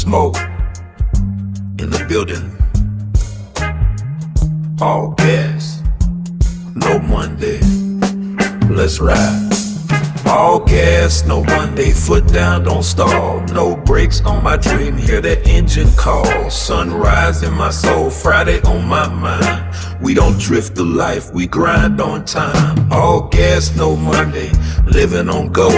Smoke in the building. All gas, no Monday. Let's ride. All gas, no Monday. Foot down, don't stall. No brakes on my dream. Hear that engine call. Sunrise in my soul. Friday on my mind. We don't drift the life, we grind on time. All gas, no Monday. Living on go.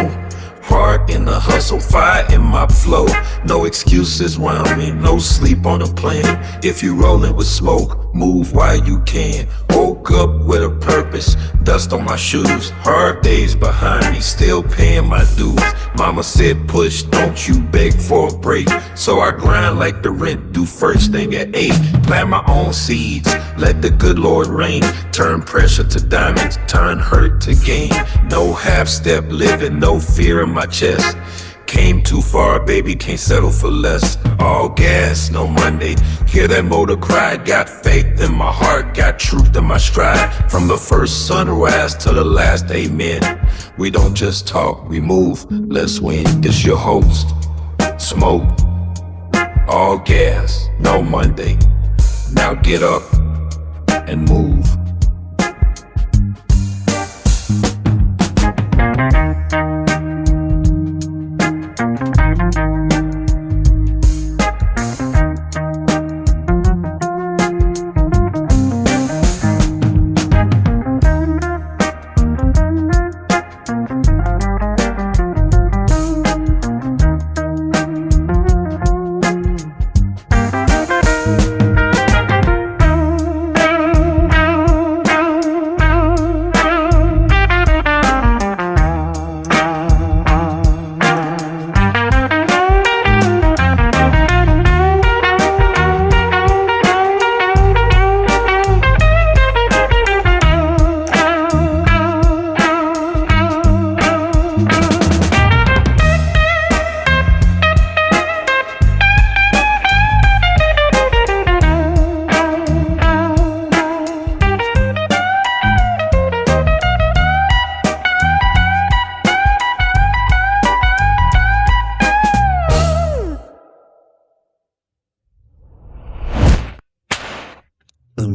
Heart in the hustle, fire in my flow. No excuses round me, no sleep on the plane. If you rollin' with smoke, move while you can. Woke up with a purpose, dust on my shoes. Hard days behind me, still paying my dues. Mama said push, don't you beg for a break. So I grind like the rent, do first thing at 8. Plant my own seeds, let the good Lord reign. Turn pressure to diamonds, turn hurt to gain. No half-step living, no fear in my chest. Came too far, baby, can't settle for less. All gas, no Monday. Hear that motor cry. Got faith in my heart, got truth in my stride. From the first sunrise to the last amen. We don't just talk, we move, let's win. It's your host, Smoke. All gas, no Monday. Now get up and move.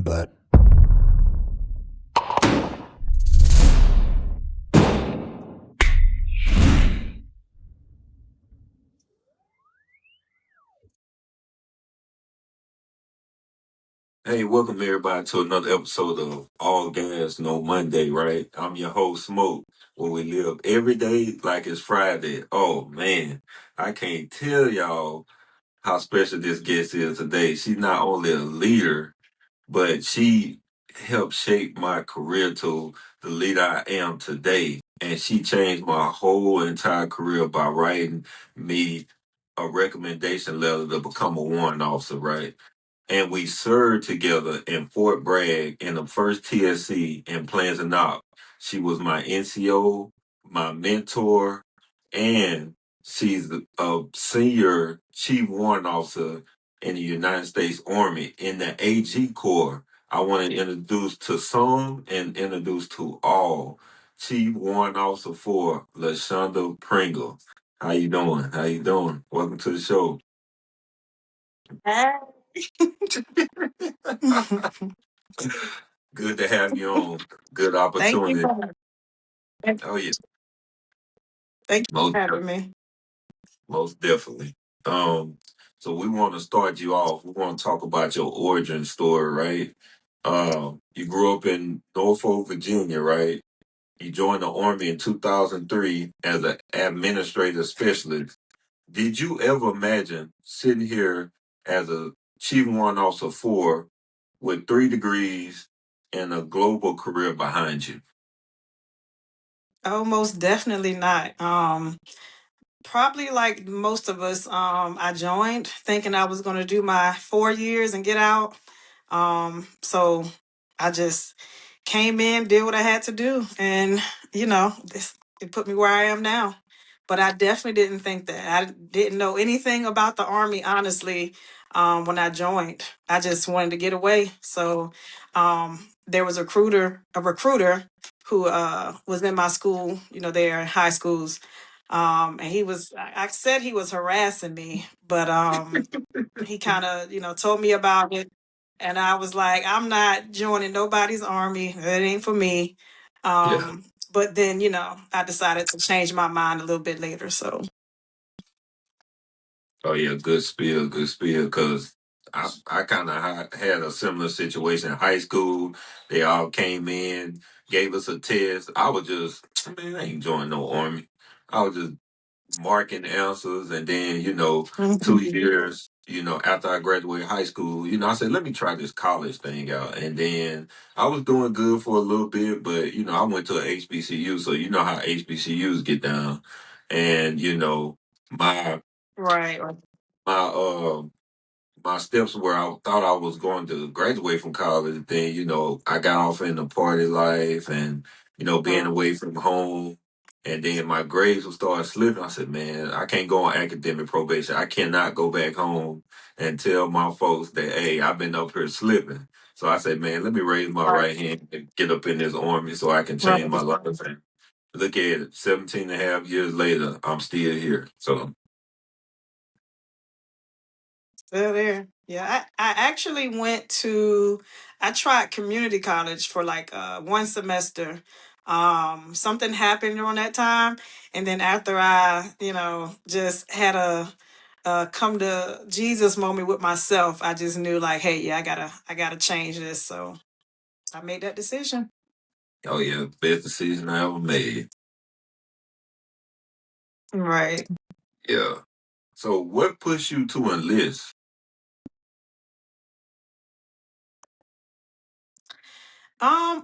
But hey, welcome everybody to another episode of All Gas No Monday, right? I'm your host, Smoke, where we live every day like it's Friday. Oh man, I can't tell y'all how special this guest is today. She's not only a leader, but she helped shape my career to the leader I am today. And she changed my whole entire career by writing me a recommendation letter to become a warrant officer, right? And we served together in Fort Bragg in the first TSC in Planzanock. She was my NCO, my mentor, and she's a senior chief warrant officer in the United States Army in the AG Corps. I want to introduce to some and introduce to all Chief Warrant Officer for Lashonda Pringle. How you doing? How you doing? Welcome to the show. Good to have you on. Good Thank you opportunity. for Oh yeah, thank you most for having me. most definitely. Um, so we want to start you off. We want to talk about your origin story, right? You grew up in Norfolk, Virginia, right? You joined the Army in 2003 as an administrative specialist. Did you ever imagine sitting here as a Chief Warrant Officer 4 with 3 degrees and a global career behind you? Oh, most definitely not. Probably like most of us, I joined thinking I was going to do my 4 years and get out. So I just came in, did what I had to do, and this it put me where I am now. But I definitely didn't think that. I didn't know anything about the Army, honestly, when I joined. I just wanted to get away. So there was a recruiter who was in my school, there in high schools. And I said he was harassing me, but he kind of, told me about it. And I was like, I'm not joining nobody's army. It ain't for me. Yeah. But then, I decided to change my mind a little bit later. So, Oh yeah, good spiel, good spiel. Because I kind of had a similar situation in high school. They all came in, gave us a test. I was just, man, I ain't joining no army. I was just marking answers, and then 2 years, after I graduated high school, I said, let me try this college thing out, and then I was doing good for a little bit, but I went to a HBCU, so you know how HBCUs get down, and my right. my my steps where I thought I was going to graduate from college. Then, I got off in the party life and, being away from home. And then my grades would start slipping. I said, man, I can't go on academic probation. I cannot go back home and tell my folks that, hey, I've been up here slipping. So I said, man, let me raise my Right. right hand and get up in this army so I can change my Right. life. And look at it, 17 and a half years later, I'm still here. So, Still there. Yeah, I actually I tried community college for like one semester. Something happened during that time. And then after I, just had a come to Jesus moment with myself, I just knew like, hey, yeah, I gotta change this. So I made that decision. oh yeah, best decision I ever made. Right. Yeah. So what pushed you to enlist?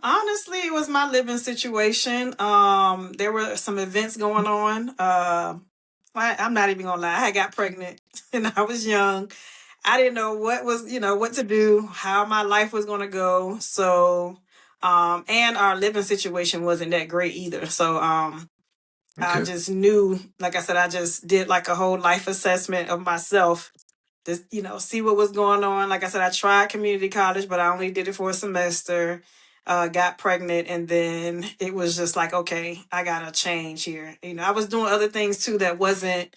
Honestly, it was my living situation. There were some events going on. I'm not even gonna lie. I got pregnant and I was young. I didn't know what to do, how my life was gonna go. So, and our living situation wasn't that great either. So, I Okay. just knew, like I said, I just did like a whole life assessment of myself to, see what was going on. Like I said, I tried community college, but I only did it for a semester. Got pregnant, and then it was just like, okay, I gotta change here. I was doing other things too that wasn't,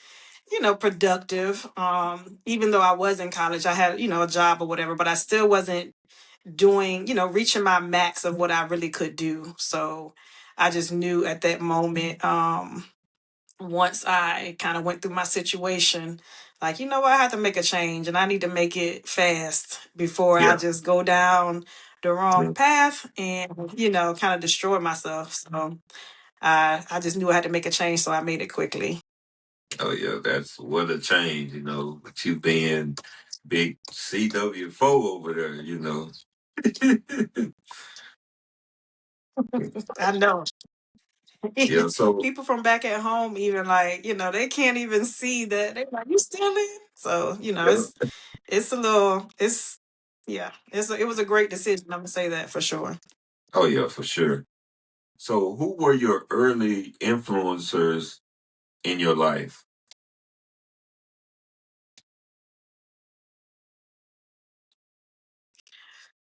productive. Even though I was in college, I had, a job or whatever, but I still wasn't doing, reaching my max of what I really could do. So I just knew at that moment, once I kind of went through my situation, like, what, I have to make a change and I need to make it fast before I Yeah. just go down the wrong Mm. path and, kind of destroy myself. So I just knew I had to make a change. So I made it quickly. Oh yeah, that's what a change, with you being big CW4 over there. I know. Yeah, so People from back at home, even like, they can't even see that. They're like, you still in? So, yeah. it's yeah, it was a great decision. I'm gonna say that for sure. Oh yeah, for sure. So who were your early influencers in your life?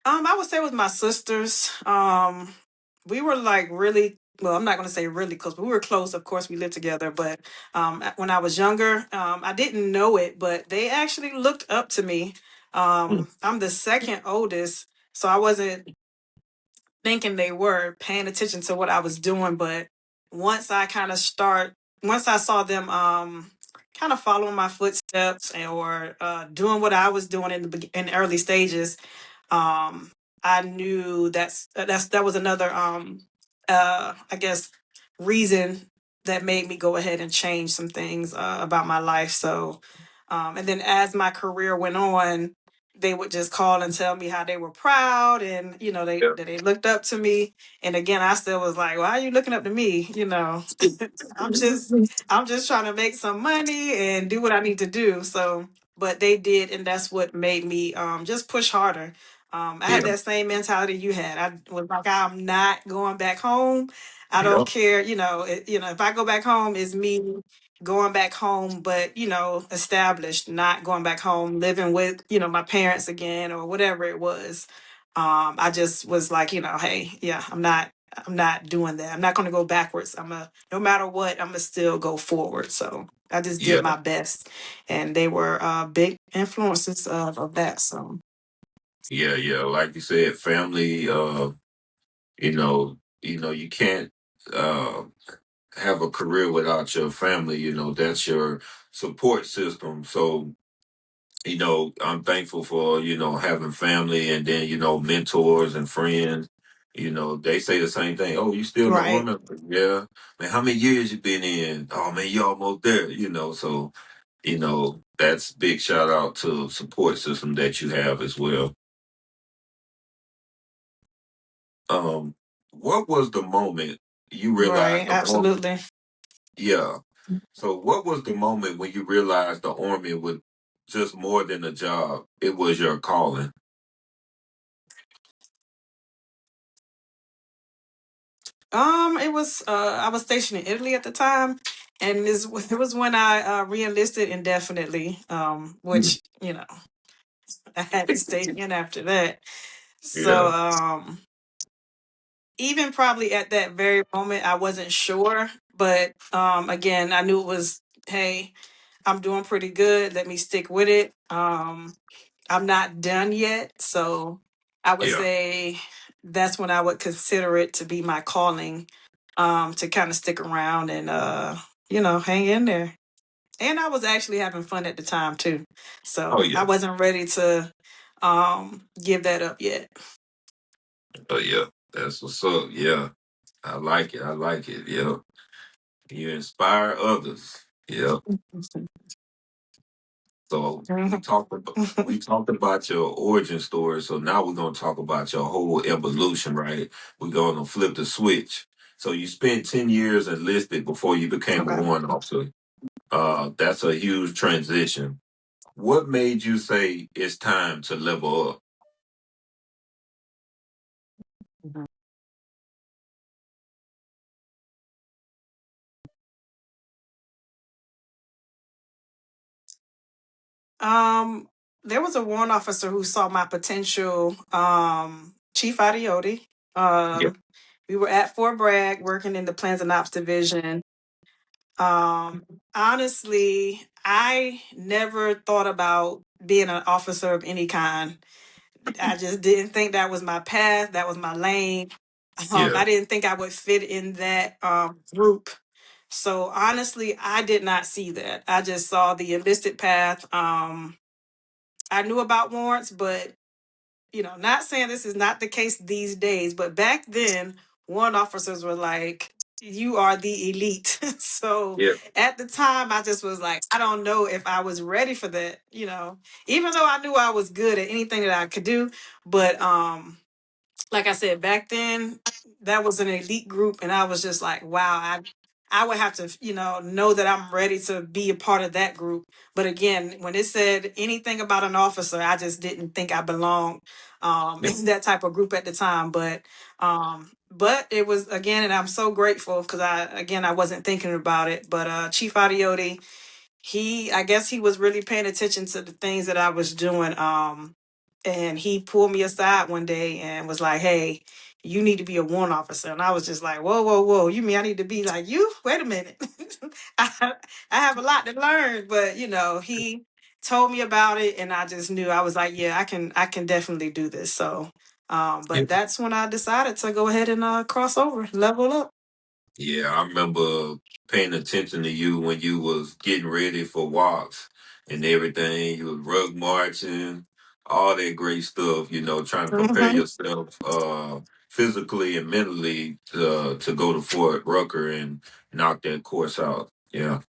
I would say with my sisters. We were like really well. I'm not going to say really close, but we were close. Of course, we lived together. But when I was younger, I didn't know it, but they actually looked up to me. Mm. I'm the second oldest, so I wasn't thinking they were paying attention to what I was doing. But once I kind of once I saw them kind of following my footsteps or doing what I was doing in the early stages, um I knew that was another I guess reason that made me go ahead and change some things about my life. So and then as my career went on, they would just call and tell me how they were proud and Yeah. that they looked up to me. And again, I still was like, why are you looking up to me? i'm just I'm just trying to make some money and do what I need to do. So but they did, and that's what made me just push harder. I had Yeah. that same mentality you had. I was like, I'm not going back home. I Yeah. don't care, if I go back home, it's me going back home, but established, not going back home, living with, my parents again or whatever it was. I just was like, hey, yeah, I'm not I'm not doing that. I'm not going to go backwards. No matter what, I'm gonna still go forward. So I just did Yeah, my best, and they were big influences of that. So yeah, yeah. Like you said, family. You can't uh have a career without your family. That's your support system. So I'm thankful for, having family and then, mentors and friends. They say the same thing. Oh, you still in the right, army? Yeah. Man, how many years you been in? Oh man, you almost there, so that's big shout out to support system that you have as well. Um, what was the moment you right, realized the army? absolutely. Yeah. So what was the moment when you realized the army was just more than a job? It was your calling. It was I was stationed in Italy at the time, and it was when I re-enlisted indefinitely. Which I had to stay in after that. So Yeah. even probably at that very moment, I wasn't sure, but again, I knew it was, hey, I'm doing pretty good. Let me stick with it. I'm not done yet, so I would Yeah. say that's when I would consider it to be my calling, to kind of stick around and hang in there. And I was actually having fun at the time too, Oh so I yeah. wasn't ready to give that up yet. Oh yeah. That's what's up. Yeah. I like it. I like it. Yeah. You inspire others. Yeah. So we talked about your origin story. So now we're gonna talk about your whole evolution, right? We're gonna flip the switch. So you spent 10 years enlisted before you became a Okay. warrant officer. That's a huge transition. What made you say it's time to level up? Um, there was a warrant officer who saw my potential, Chief Adioti. Yeah. We were at Fort Bragg working in the Plans and Ops Division. Um, Honestly, I never thought about being an officer of any kind. I just didn't think that was my path, that was my lane. Yeah. I didn't think I would fit in that group. So honestly, I did not see that. I just saw the enlisted path. I knew about warrants, but not saying this is not the case these days, but back then, warrant officers were like, you are the elite. So Yeah. at the time, I just was like, I don't know if I was ready for that, even though I knew I was good at anything that I could do. But like I said, back then that was an elite group, and I was just like, wow, I would have to, know that I'm ready to be a part of that group. But again, when it said anything about an officer, I just didn't think I belonged Yeah. in that type of group at the time. But it was, again, and I'm so grateful because I wasn't thinking about it. But Chief Adioti, I guess he was really paying attention to the things that I was doing. And he pulled me aside one day and was like, "Hey, you need to be a warrant officer." And I was just like, "Whoa, whoa, whoa! You mean I need to be like you? Wait a minute, I, I have a lot to learn." But he told me about it, and I just knew. I was like, "Yeah, I can definitely do this." So, Yeah. but that's when I decided to go ahead and cross over, level up. Yeah, I remember paying attention to you when you was getting ready for walks and everything. You was rug marching, all that great stuff, trying to prepare Hmm. yourself physically and mentally to go to Fort Rucker and knock that course out. Yeah.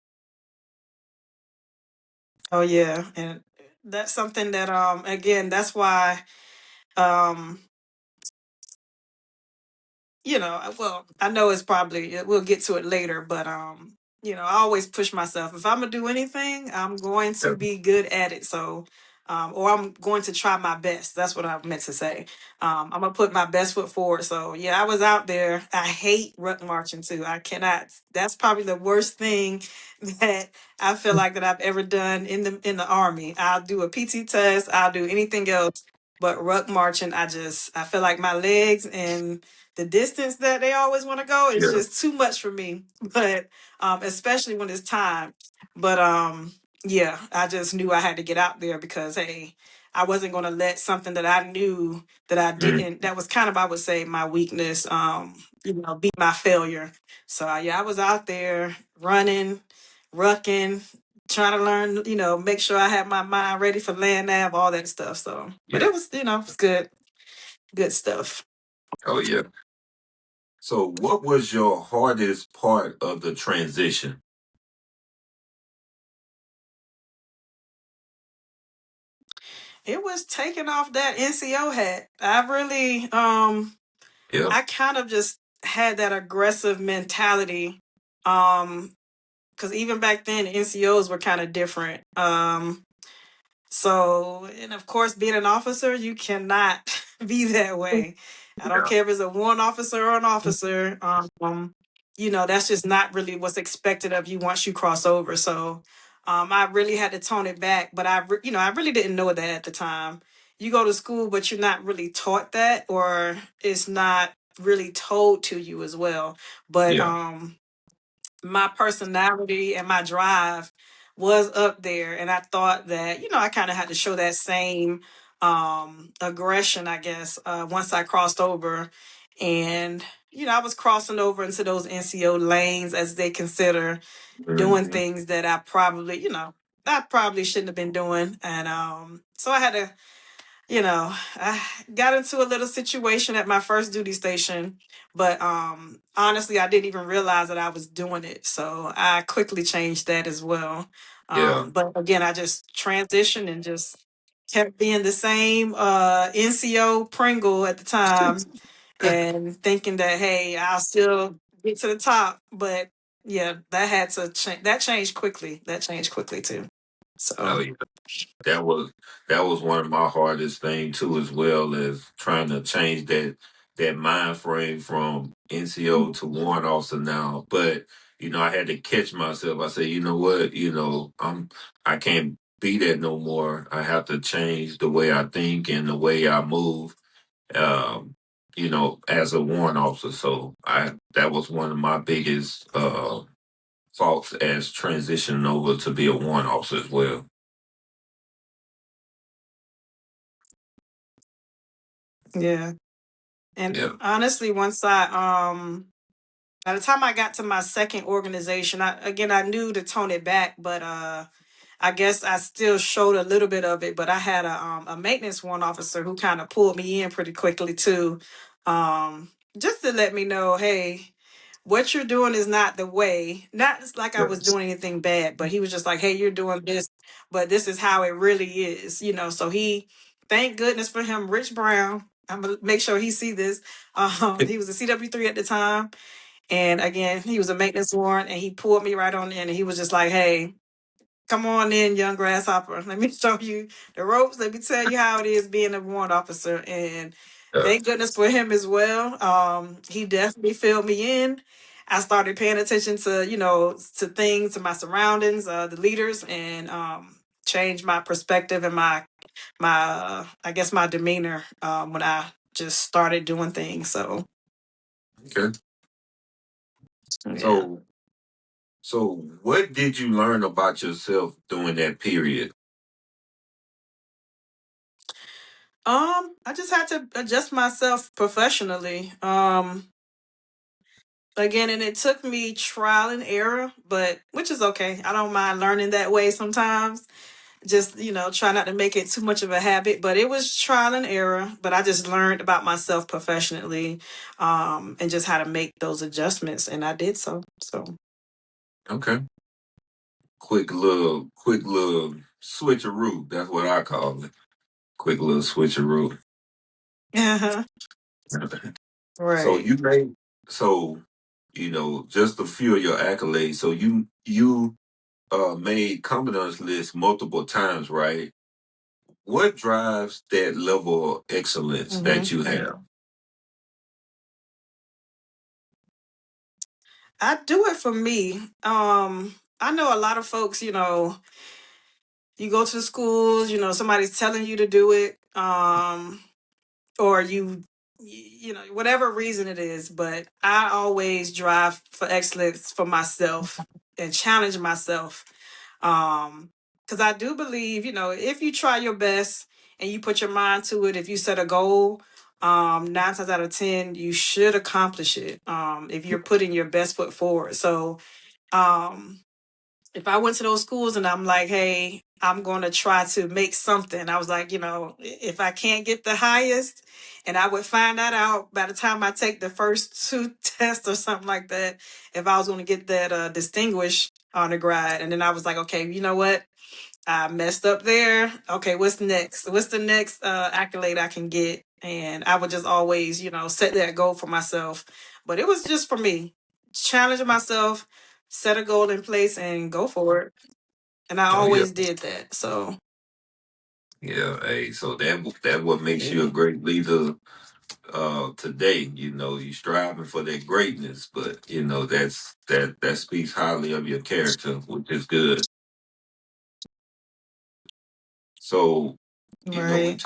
Oh yeah, and that's something that again, that's why um well, I know it's probably we'll get to it later, but I always push myself. If I'm gonna do anything, I'm going Yeah. to be good at it. So, or I'm going to try my best. That's what I meant to say. I'm gonna put my best foot forward. So yeah, I was out there. I hate ruck marching too. I cannot. That's probably the worst thing that I feel like that I've ever done in the army. I'll do a PT test. I'll do anything else. But ruck marching, I feel like my legs and the distance that they always want to go is Yeah. just too much for me. But especially when it's time. But yeah, I just knew I had to get out there because hey, I wasn't going to let something that I knew that I Mm. didn't, that was kind of, I would say, my weakness, be my failure. So yeah, I was out there running, rucking, trying to learn, make sure I had my mind ready for land nav, all that stuff. So, but Yeah. it was, it's good stuff. Oh yeah. So what was your hardest part of the transition? It was taking off that NCO hat. I really, Yeah. I kind of just had that aggressive mentality. Because even back then, NCOs were kind of different. So, and of course, being an officer, you cannot be that way. I don't Yeah. care if it's a warrant officer or an officer. That's just not really what's expected of you once you cross over. So, I really had to tone it back. But I really didn't know that at the time. You go to school, but you're not really taught that, or it's not really told to you as well. But Yeah. my personality and my drive was up there, and I thought that I kind of had to show that same aggression, I guess, once I crossed over. And I was crossing over into those NCO lanes, as they consider, doing Mhm. things that I probably shouldn't have been doing. And so I had to, I got into a little situation at my first duty station, but honestly, I didn't even realize that I was doing it. So I quickly changed that as well. Yeah. But again, I just transitioned and just kept being the same NCO Pringle at the time, and thinking that hey, I'll still get to the top. But yeah, that had to change. That changed quickly. That changed quickly too. Oh So yeah. That was that was one of my hardest things too, as well as trying to change that mind frame from NCO to warrant officer now. But I had to catch myself. I said, you know what, I can't be that no more. I have to change the way I think and the way I move. Um, as a warrant officer. So I that was one of my biggest faults as transitioning over to be a warrant officer as well. yeah. And Yeah. honestly, by the time I got to my second organization, I knew to tone it back, but I guess I still showed a little bit of it. But I had a maintenance one officer who kind of pulled me in pretty quickly too, just to let me know, hey, what you're doing is not the way. Not like I was Yes. doing anything bad, but he was just like, hey, you're doing this, but this is how it really is. So thank goodness for him, Rich Brown. I'm gonna make sure he see this. He was a CW3 at the time, and again, he was a maintenance warrant, and he pulled me right on in, and he was just like, hey, come on in, young grasshopper. Let me show you the ropes. Let me tell you how it is being a warrant officer. And Yeah. thank goodness for him as well. He definitely filled me in. I started paying attention to things, to my surroundings, the leaders, and changed my perspective and I guess my demeanor when I just started doing things. So Okay. yeah. So so what did you learn about yourself during that period? I just had to adjust myself professionally. Again, and it took me trial and error, but which is okay. I don't mind learning that way sometimes. Just, try not to make it too much of a habit, but it was trial and error. But I just learned about myself professionally, and just how to make those adjustments, and I did so. So Okay. Quick little switcheroo. That's what I call it. Quick little switcheroo. yeah, So right. you made so just a few of your accolades. So you made commandant's list multiple times, right? What drives that level of excellence hmm that you have? I do it for me. I know a lot of folks, you go to the schools, somebody's telling you to do it. um, or you know, whatever reason it is, but I always drive for excellence for myself and challenge myself. Because I do believe, you know, if you try your best and you put your mind to it, if you set a goal, 9 times out of 10, you should accomplish it. If you're putting your best foot forward. So, um, if I went to those schools and I'm like, hey, I'm going to try to make something, I was like, you know, if I can't get the highest, and I would find that out by the time I take the first two tests or something like that, if I was going to get that distinguished honor grad. And then I was like, okay, you know what? I messed up there. Okay, what's next? What's the next accolade I can get? And I would just always, you know, set that goal for myself. But it was just for me, challenging myself, set a goal in place, and go for it. And I Oh yeah, always did that. So yeah. Hey, so that what makes you a yeah, great leader today. You know, you striving for that greatness, but you know that speaks highly of your character, which is good. So, you know, right.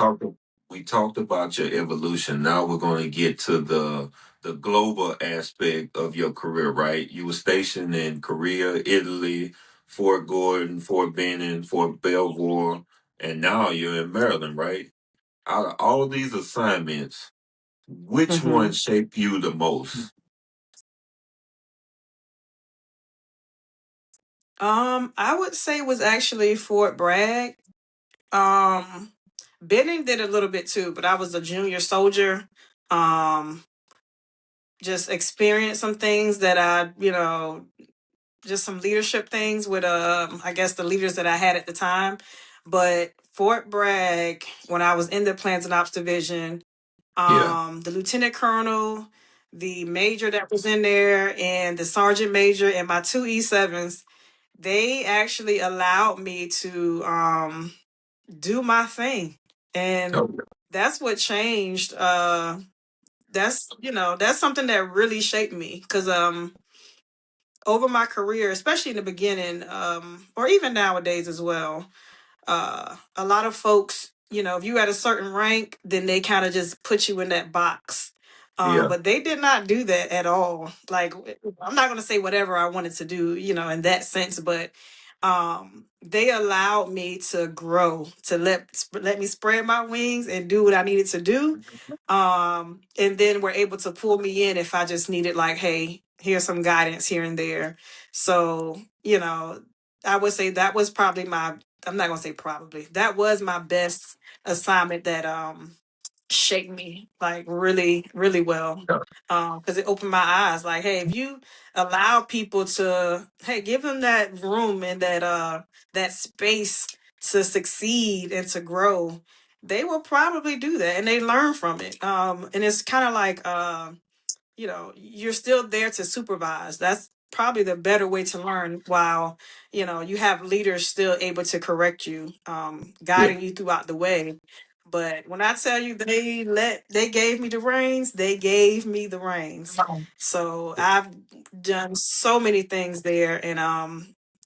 we talked about your evolution. Now we're going to get to the global aspect of your career, right? You were stationed in Korea, Italy, Fort Gordon, Fort Benning, Fort Belvoir, and now you're in Maryland, right? Out of all these assignments, which one hmm shaped you the most? I would say it was actually Fort Bragg. Um, Benning did a little bit too, but I was a junior soldier. Um, just experienced some things that I, you know, just some leadership things with I guess the leaders that I had at the time. But Fort Bragg, when I was in the plans and ops division, Yeah. the lieutenant colonel, the major that was in there, and the sergeant major and my two E7s, they actually allowed me to do my thing. And Oh, that's what changed. That's, you know, that's something that really shaped me because over my career, especially in the beginning, or even nowadays as well, a lot of folks, you know, if you at a certain rank, then they kind of just put you in that box. yeah. But they did not do that at all. Like, I'm not going to say whatever I wanted to do, you know, in that sense, but they allowed me to grow, to let me spread my wings and do what I needed to do. And then were able to pull me in if I just needed, like, hey, here's some guidance here and there. So, you know, I would say that was probably my, I'm not gonna say probably, that was my best assignment that shaped me like really, really well. Because it opened my eyes. Like, hey, if you allow people to, hey, give them that room and that space to succeed and to grow, they will probably do that and they learn from it. And it's kind of like you know, you're still there to supervise. That's probably the better way to learn while, you know, you have leaders still able to correct you, Yeah. guiding you throughout the way. But when I tell you they gave me the reins, they gave me the reins. So I've done so many things there and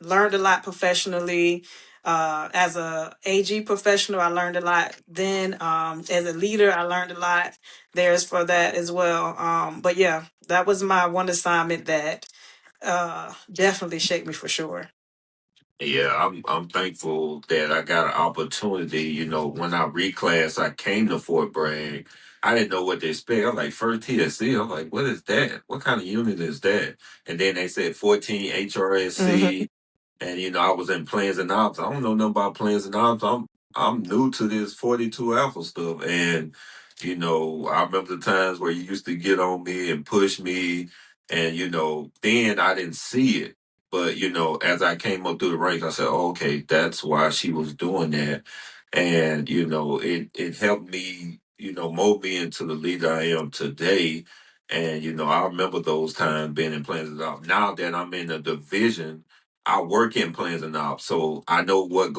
learned a lot professionally. As a AG professional, I learned a lot. Then as a leader, I learned a lot there's for that as well. But yeah, that was my one assignment that definitely shaped me for sure. Yeah, I'm thankful that I got an opportunity. You know, when I reclassed, I came to Fort Bragg. I didn't know what to expect. I'm like, first TSC. I'm like, what is that? What kind of unit is that? And then they said 14 hmm HRSC. And you know, I was in plans and ops. I don't know nothing about plans and ops. I'm new to this 42 alpha stuff. And, you know, I remember the times where you used to get on me and push me. And, you know, then I didn't see it. But, you know, as I came up through the ranks, I said, oh, okay, that's why she was doing that. And, you know, it helped me, you know, mold me into the leader I am today. And, you know, I remember those times being in plans and ops. Now that I'm in a division, I work in plans and ops, so I know what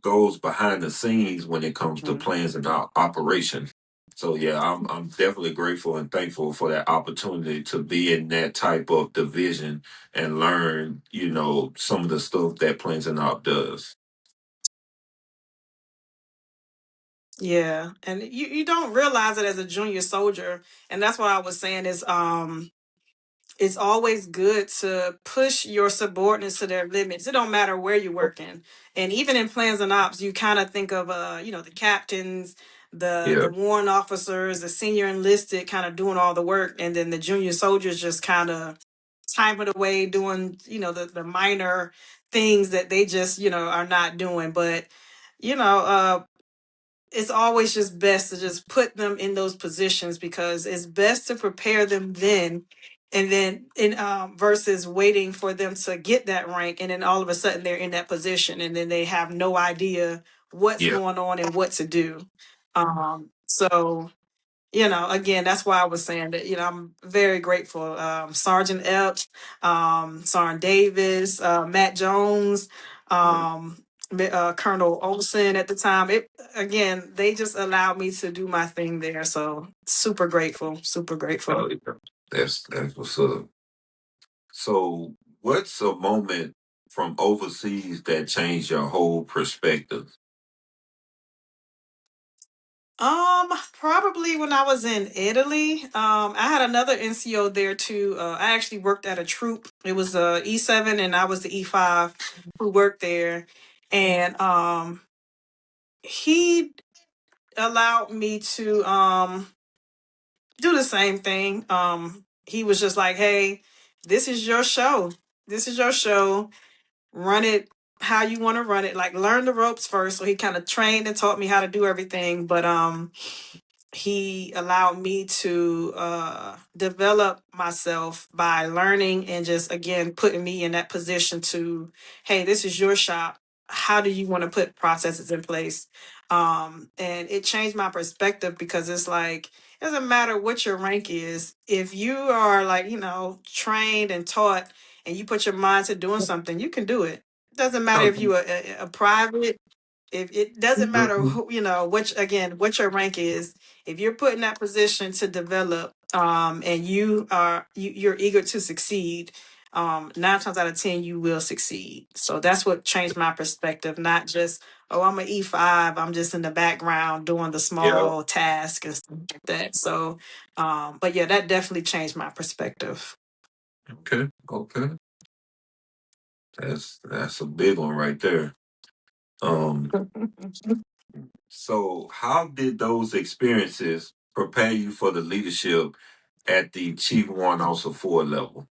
goes behind the scenes when it comes to plans and operation. So yeah, I'm definitely grateful and thankful for that opportunity to be in that type of division and learn, you know, some of the stuff that plans and op does. Yeah, and you don't realize it as a junior soldier, and that's what I was saying is it's always good to push your subordinates to their limits. It don't matter where you're working, and even in plans and ops, you kind of think of the captains, Yeah, the warrant officers, the senior enlisted, kind of doing all the work, and then the junior soldiers just kind of time it away doing the minor things that they just are not doing, but you know it's always just best to just put them in those positions because it's best to prepare them then and then in versus waiting for them to get that rank and then all of a sudden they're in that position and then they have no idea what's yeah. going on and what to do. So again, that's why I was saying that, I'm very grateful. Sergeant Epps, Sergeant Davis, Matt Jones, um, Colonel Olson at the time. Again, they just allowed me to do my thing there. So super grateful, super grateful. Oh, yeah. That's what's up. So, what's a moment from overseas that changed your whole perspective? Probably when I was in Italy. I had another NCO there too. I actually worked at a troop. It was E7 and I was the E5 who worked there. And he allowed me to do the same thing. He was just like, "Hey, this is your show. This is your show. Run it how you want to run it. Like learn the ropes first." So he kind of trained and taught me how to do everything. But he allowed me to develop myself by learning and just again putting me in that position to, hey, this is your shop. How do you want to put processes in place? And it changed my perspective because it's like it doesn't matter what your rank is. If you are like trained and taught and you put your mind to doing something, you can do it. It doesn't matter Oh, if you are a private, if it doesn't matter mhm. who, which again what your rank is, if you're put in that position to develop and you're eager to succeed, 9 times out of 10 you will succeed. So that's what changed my perspective, not just, oh, I'm an E5, I'm just in the background doing the Yeah. small task and stuff like that. So but yeah, that definitely changed my perspective. Okay. Okay. That's a big one right there. Um. So, how did those experiences prepare you for the leadership at the Chief Warrant Officer 4 level?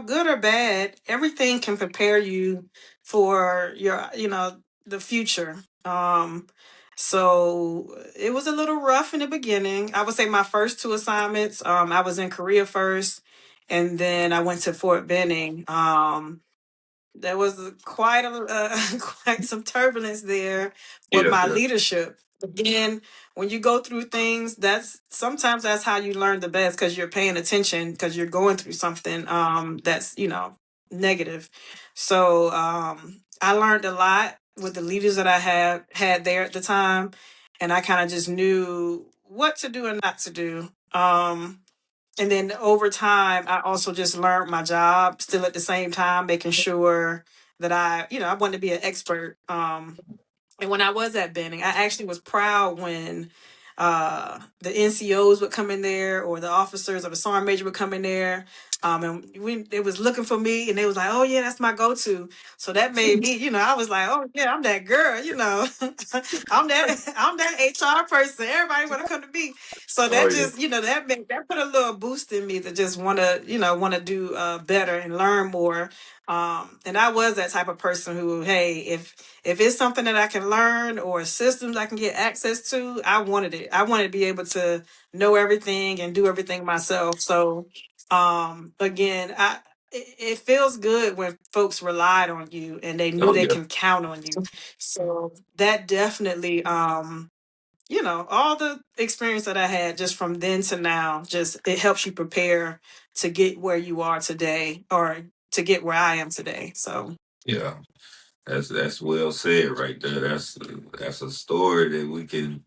Good or bad, everything can prepare you for your, the future. So it was a little rough in the beginning. I would say my first two assignments, I was in Korea first, and then I went to Fort Benning. There was quite quite some turbulence there with Yeah. my Yeah. leadership. Again, when you go through things, that's how you learn the best because you're paying attention because you're going through something that's negative. So I learned a lot with the leaders that I had there at the time, and I kind of just knew what to do and not to do. And then over time, I also just learned my job still at the same time, making sure that I wanted to be an expert. And when I was at Benning, I actually was proud when the NCOs would come in there or the officers or the sergeant major would come in there. And they was looking for me and they was like, oh yeah, that's my go-to. So that made me, I was like, oh yeah, I'm that girl, I'm that HR person. Everybody want to come to me. So Oh that yeah. just, that put a little boost in me to just want to do better and learn more. And I was that type of person who, hey, if it's something that I can learn or systems I can get access to, I wanted it. I wanted to be able to know everything and do everything myself. So, again, it feels good when folks relied on you and they knew Oh they yeah. can count on you. So that definitely, all the experience that I had just from then to now, just it helps you prepare to get where you are today or to get where I am today. So. Yeah. That's well said right there. That's a story that we can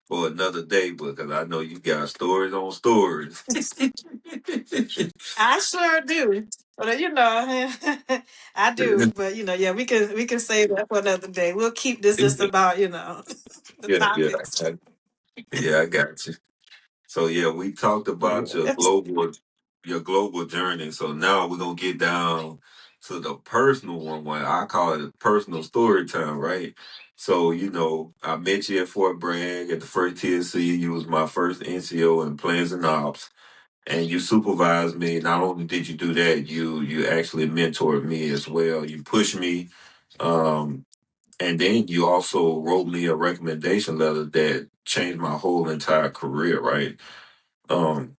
for another day, because I know you got stories on stories. I sure do. But I do. But yeah, we can save that for another day. We'll keep this just about the Yeah, yeah, topics. yeah. I got you. So yeah, we talked about Yes. your global journey. So now we're gonna get down to the personal one. Where I call it personal story time, right? So I met you at Fort Bragg at the first TSC. You was my first NCO in plans and ops, and you supervised me. Not only did you do that, you actually mentored me as well. You pushed me, um, and then you also wrote me a recommendation letter that changed my whole entire career, right? Um,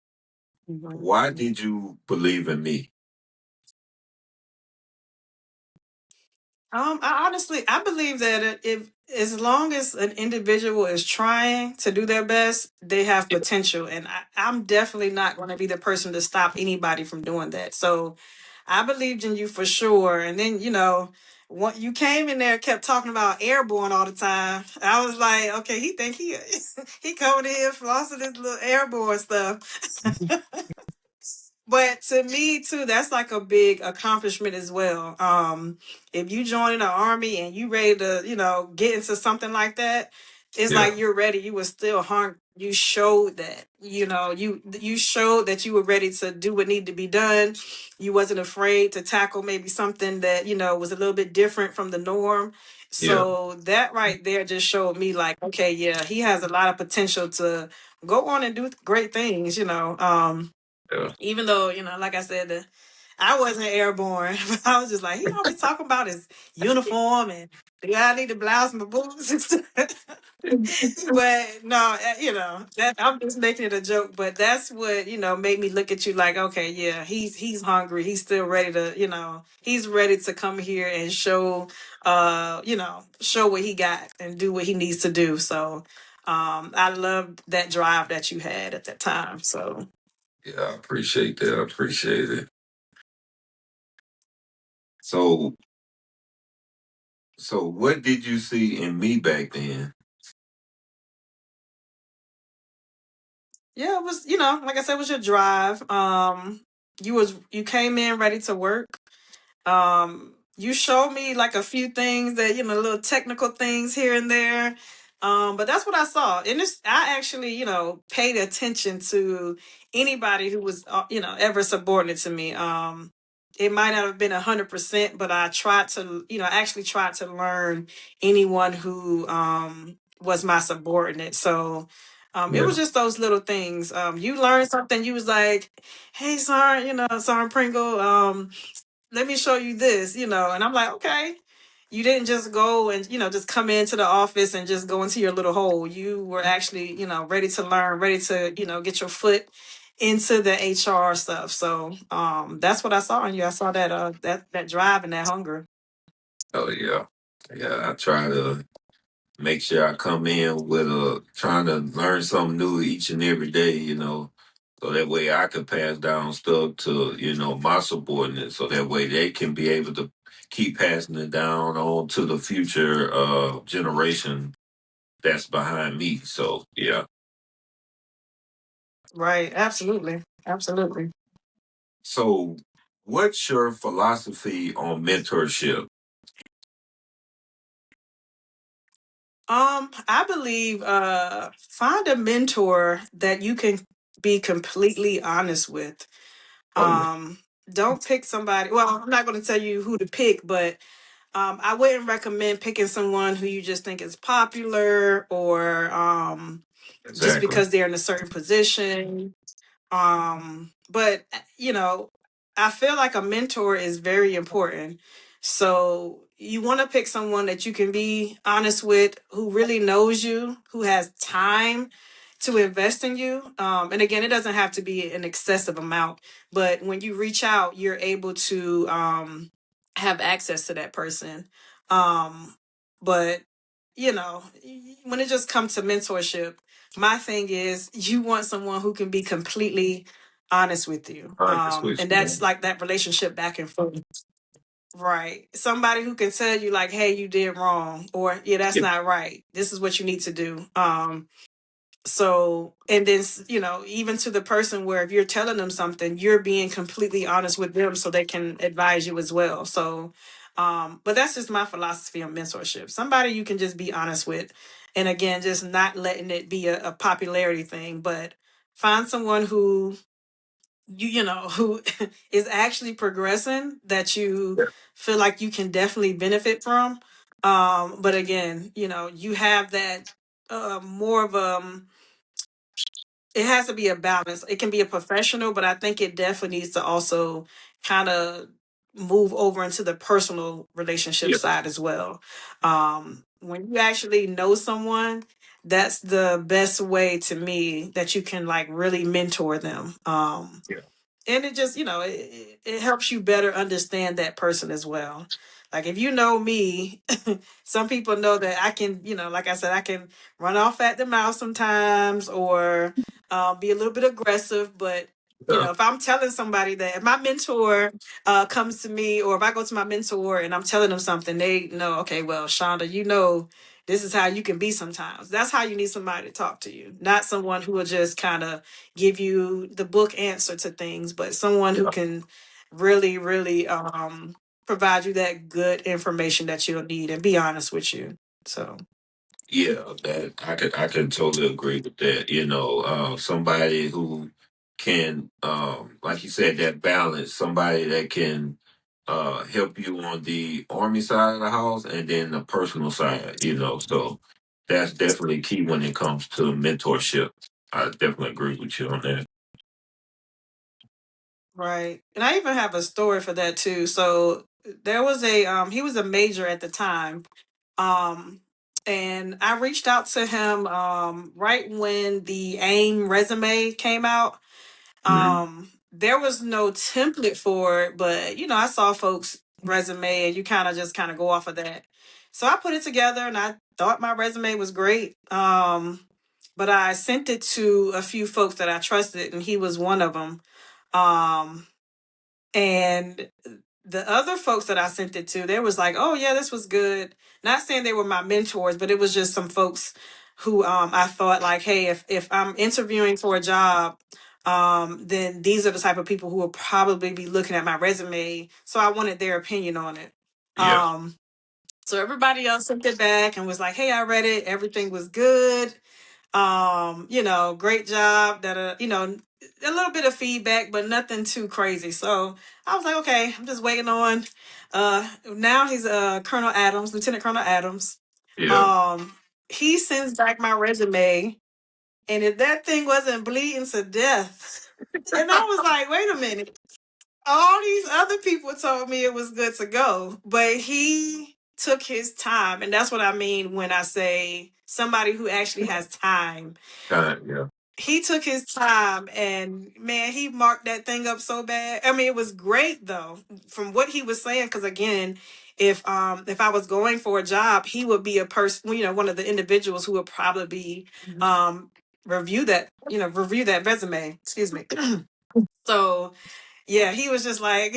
why did you believe in me? I believe that if as long as an individual is trying to do their best, they have potential, and I'm definitely not going to be the person to stop anybody from doing that. So, I believed in you for sure. And then what you came in there, kept talking about airborne all the time. I was like, okay, he think he he coming in here flossing this little airborne stuff. But to me too, that's like a big accomplishment as well. If you join in the army and you ready to, get into something like that, it's Yeah, like you're ready. You were still hungry. You showed that, you showed that you were ready to do what needed to be done. You wasn't afraid to tackle maybe something that, was a little bit different from the norm. yeah, So that right there just showed me like, okay, yeah, he has a lot of potential to go on and do great things. yeah. Even though like I said, I wasn't airborne, but I was just like, he always talking about his uniform and do I need to blouse my boots and stuff. But no, that I'm just making it a joke, but that's what made me look at you like, okay, yeah, he's hungry, he's still ready to, he's ready to come here and show show what he got and do what he needs to do. So I loved that drive that you had at that time. So Yeah, I appreciate that. I appreciate it. So, so what did you see in me back then? yeah, it was, like I said, it was your drive. You came in ready to work. You showed me like a few things that, little technical things here and there. But that's what I saw. And I actually, paid attention to anybody who was, ever subordinate to me. It might not have been 100%, but I tried to, actually tried to learn anyone who, was my subordinate. So, it Yeah. was just those little things. You learned something. You was like, "Hey, Sergeant, Sergeant Pringle. Let me show you this," and I'm like, okay. You didn't just go and, just come into the office and just go into your little hole. You were actually, ready to learn, ready to, get your foot into the HR stuff. So that's what I saw in you. I saw that drive and that hunger. Oh yeah. Yeah, I try to make sure I come in with trying to learn something new each and every day, so that way I can pass down stuff to, my subordinates, so that way they can be able to keep passing it down on to the future generation that's behind me. So yeah. Right. Absolutely. Absolutely. So what's your philosophy on mentorship? I believe find a mentor that you can be completely honest with. Oh yeah. Um, don't pick somebody. Well, I'm not going to tell you who to pick, but I wouldn't recommend picking someone who you just think is popular or just Exactly. because they're in a certain position. But I feel like a mentor is very important. So you want to pick someone that you can be honest with, who really knows you, who has time to invest in you. And again, it doesn't have to be an excessive amount, but when you reach out, you're able to have access to that person. But when it just comes to mentorship, my thing is you want someone who can be completely honest with you. Honest with And you. that's like that relationship back and forth. Right. Somebody who can tell you like, hey, you did wrong, or yeah, that's Yeah. not right. This is what you need to do. So, and then, even to the person where if you're telling them something, you're being completely honest with them so they can advise you as well. So, but that's just my philosophy on mentorship. Somebody you can just be honest with. And again, just not letting it be a popularity thing, but find someone who who is actually progressing that you Yeah. feel like you can definitely benefit from. But again, you have that more of it has to be a balance. It can be a professional, but I think it definitely needs to also kind of move over into the personal relationship Yeah. side as well. When you actually know someone, that's the best way to me that you can like really mentor them. Yeah. And it just it helps you better understand that person as well. Like if you know me, some people know that I can, like I said, I can run off at the mouth sometimes, or be a little bit aggressive. But Yeah. if I'm telling somebody that, if my mentor comes to me, or if I go to my mentor and I'm telling them something, they know, okay, well, Shonda, this is how you can be sometimes. That's how you need somebody to talk to you, not someone who will just kind of give you the book answer to things, but someone who Yeah. can really, really provide you that good information that you'll need and be honest with you. So Yeah, that I can totally agree with that. Somebody who can, like you said, that balance. Somebody that can help you on the army side of the house and then the personal side. So that's definitely key when it comes to mentorship. I definitely agree with you on that. right. And I even have a story for that too. So there was he was a major at the time. Um and I reached out to him right when the AIM resume came out. Hmm. There was no template for it, but I saw folks' resume and you kind of go off of that. So I put it together and I thought my resume was great. But I sent it to a few folks that I trusted, and he was one of them. Um, and the other folks that I sent it to, they was like, "Oh yeah, this was good." Not saying they were my mentors, but it was just some folks who I thought like, "Hey, if I'm interviewing for a job, then these are the type of people who will probably be looking at my resume." So I wanted their opinion on it. Yeah. Um, so everybody else sent it back and was like, "Hey, I read it. Everything was good. Great job." That a little bit of feedback, but nothing too crazy. So I was like, okay, I'm just waiting on now he's Colonel Adams, Lieutenant Colonel Adams. Yeah. Um he sends back my resume, and if that thing wasn't bleeding to death, and I was like, wait a minute. All these other people told me it was good to go, but he took his time, and that's what I mean when I say somebody who actually has time. Yeah. He took his time, and man, he marked that thing up so bad. I mean, it was great though, from what he was saying, because again, if I was going for a job, he would be a person, one of the individuals who would probably be um review that resume, excuse me. So yeah, he was just like,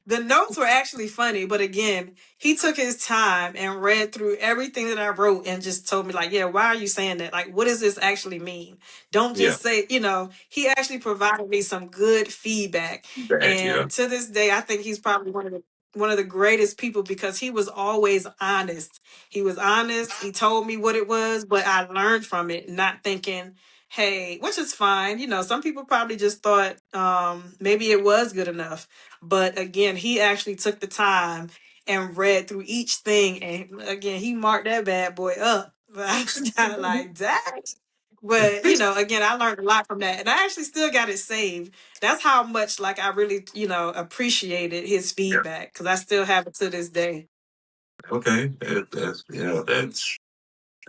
the notes were actually funny, but again, he took his time and read through everything that I wrote and just told me, like, yeah, why are you saying that? Like, what does this actually mean? Don't Yeah. just say, he actually provided me some good feedback. Back. Yeah. And to this day, I think he's probably one of the greatest people, because he was always honest. He was honest. He told me what it was, but I learned from it, not thinking, hey, which is fine. Some people probably just thought maybe it was good enough. But again, he actually took the time and read through each thing. And again, he marked that bad boy up. But I was kind of like, dang. But, again, I learned a lot from that. And I actually still got it saved. That's how much, like, I really, appreciated his Yeah. feedback, because I still have it to this day. Okay.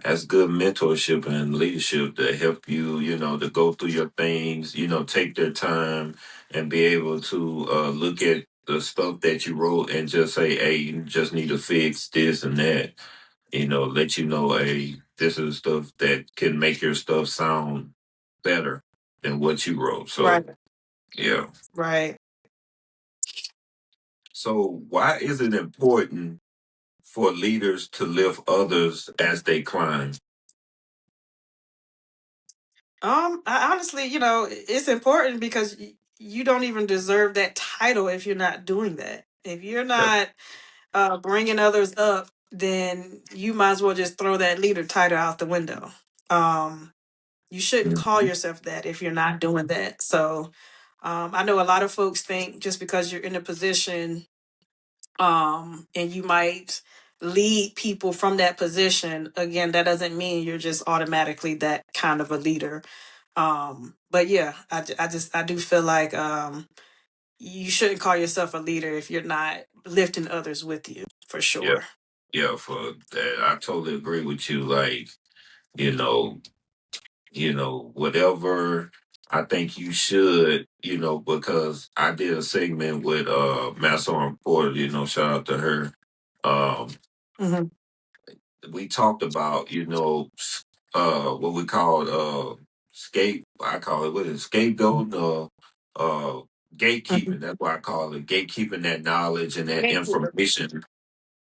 That's good mentorship and leadership to help you, to go through your things, take their time and be able to look at the stuff that you wrote and just say, hey, you just need to fix this and that, let you know, hey, this is stuff that can make your stuff sound better than what you wrote. Right. So, yeah. Right. So, why is it important for leaders to lift others as they climb? I honestly, it's important because you don't even deserve that title if you're not doing that. If you're Yeah. not bringing others up, then you might as well just throw that leader title out the window. Um, you shouldn't call Mhm. yourself that if you're not doing that. So, I know a lot of folks think just because you're in a position, and you might lead people from that position, again, that doesn't mean you're just automatically that kind of a leader. But yeah, I do feel like you shouldn't call yourself a leader if you're not lifting others with you, for Yeah. sure. Yeah, for that, I totally agree with you. Like, you know, whatever I think you should, because I did a segment with Masson Porter, shout out to her. Um, Hmm. we talked about, what we call I call it what is it, scapegoat Hmm. gatekeeping. That's what I call it. Gatekeeping that knowledge and that information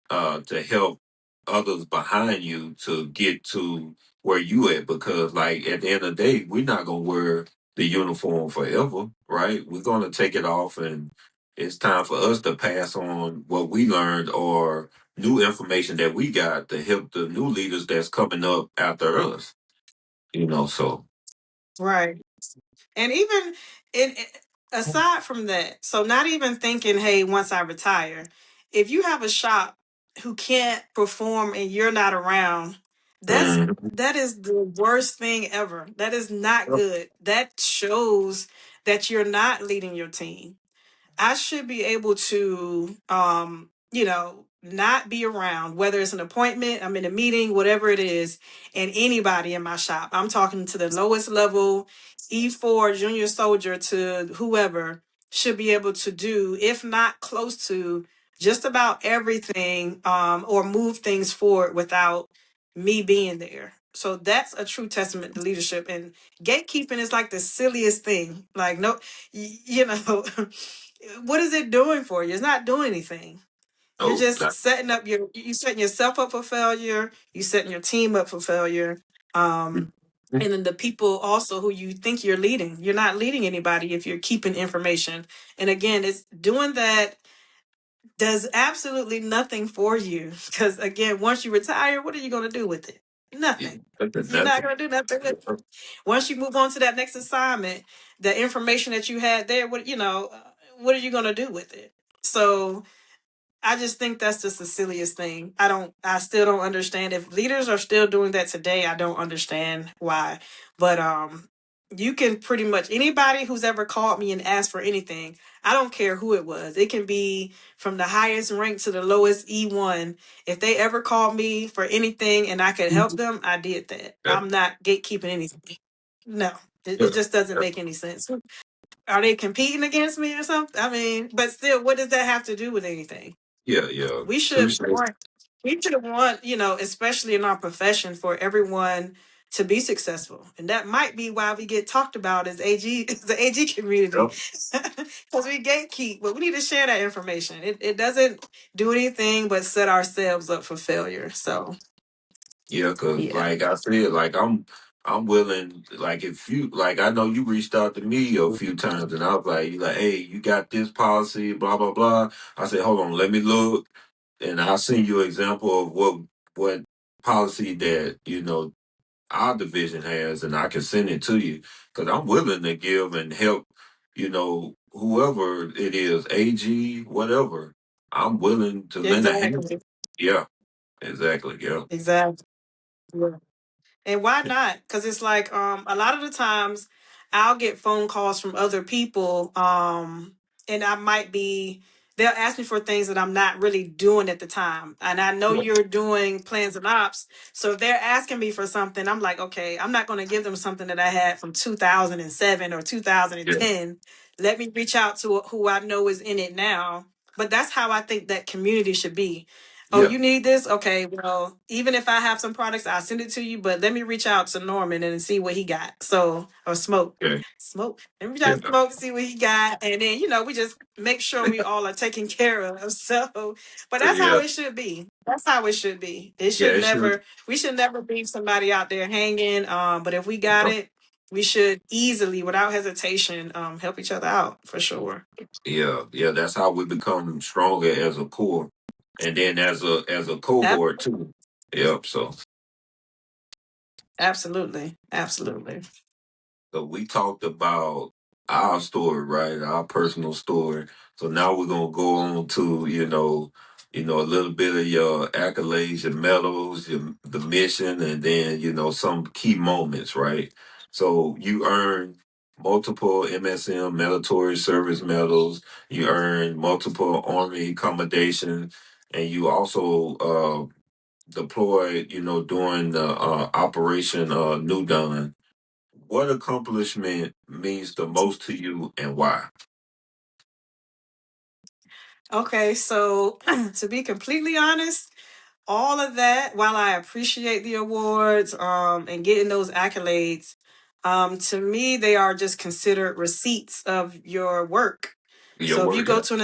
to help others behind you to get to where you at, because like at the end of the day we're not going to wear the uniform forever, right? We're going to take it off, and it's time for us to pass on what we learned or new information that we got to help the new leaders that's coming up after us, so Right. And even in aside from that, so not even thinking, hey, once I retire, if you have a shop who can't perform and you're not around, Mhm. that is the worst thing ever. That is not good. That shows that you're not leading your team. I should be able to, not be around, whether it's an appointment, I'm in a meeting, whatever it is, and anybody in my shop. I'm talking to the lowest level, E4 junior soldier to whoever, should be able to do, if not close to, just about everything, or move things forward without me being there. So that's a true testament to leadership. And gatekeeping is like the silliest thing. Like, no, what is it doing for you? It's not doing anything. You're Oh, just you setting yourself up for failure. You setting your team up for failure. And then the people also who you think you're leading, you're not leading anybody if you're keeping information. And again, it's doing that does absolutely nothing for you, because again, once you retire, what are you going to do with it? yeah, Nothing. You're not nothing. going to do nothing with it. Once you move on to that next assignment, the information that you had there, what are you going to do with it? So I just think that's just the silliest thing. I still don't understand. If leaders are still doing that today, I don't understand why. But you can pretty much, anybody who's ever called me and asked for anything, I don't care who it was. It can be from the highest rank to the lowest E1. If they ever called me for anything and I could help them, I did that. Yeah, I'm not gatekeeping anything. No, it yeah, just doesn't yeah, make any sense. Are they competing against me or something? I mean, but still, what does that have to do with anything? yeah, yeah. we True should story. want we should want, especially in our profession, for everyone to be successful. And that might be why we get talked about as AG as the AG community. Yep. Because we gatekeep, but we need to share that information. It doesn't do anything but set ourselves up for failure. So Yeah, cause yeah. like I said, like I'm willing. Like if you like, I know you reached out to me a few times, and I was like, you like, hey, you got this policy, blah blah blah. I said, hold on, let me look, and I'll send you an example of what policy that our division has, and I can send it to you, because I'm willing to give and help. Whoever it is, AG, whatever. I'm willing to lend a hand. Exactly. Yeah, exactly. Yeah. Exactly. And why not? Because it's like, a lot of the times I'll get phone calls from other people, and I might be they'll ask me for things that I'm not really doing at the time. And I know you're doing plans and ops. So if they're asking me for something, I'm like, okay, I'm not going to give them something that I had from 2007 or Yeah. 2010. Let me reach out to who I know is in it now. But that's how I think that community should be. Oh, Yeah. you need this? Okay, well, even if I have some products, I'll send it to you, but let me reach out to Norman and see what he got. So, or Smoke. Okay. Smoke. Let me reach Yeah. out to Smoke, see what he got. And then, we just make sure we all are taken care of. So, but that's how Yeah. it should be. That's how it should be. Yeah. It should. We should never leave somebody out there hanging. But if we got it, we should easily, without hesitation, help each other out for sure. Yeah, that's how we become stronger as a core, and then as a cohort too. Yep. Absolutely. Absolutely. So we talked about our story, right? Our personal story. So now we're gonna go on to a little bit of your accolades, your medals, the mission, and then some key moments, right? So you earned multiple MSM military service medals. You earned multiple Army commendations, and you also deployed, during the Operation New Dawn. What accomplishment means the most to you and why? Okay, so to be completely honest, all of that, while I appreciate the awards and getting those accolades, to me they are just considered receipts of your work. Your So if you work, go yeah. to an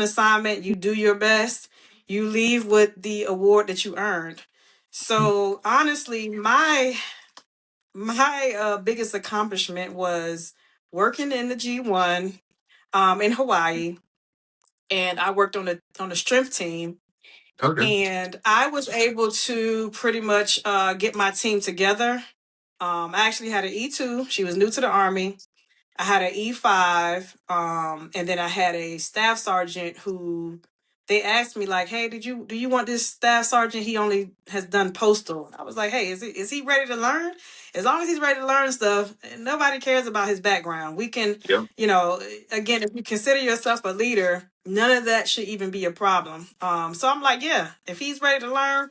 assignment, you do your best, you leave with the award that you earned. So honestly, my biggest accomplishment was working in the G1 in Hawaii, and I worked on the strength team, Okay. and I was able to pretty much get my team together. I actually had an E2. She was new to the Army. I had an E5, and then I had a staff sergeant who they asked me like, "Hey, do you want this staff sergeant? He only has done postal." I was like, "Hey, is he ready to learn? As long as he's ready to learn stuff, nobody cares about his background. We can, Yep. again, if you consider yourself a leader, none of that should even be a problem." So I'm like, "Yeah, if he's ready to learn,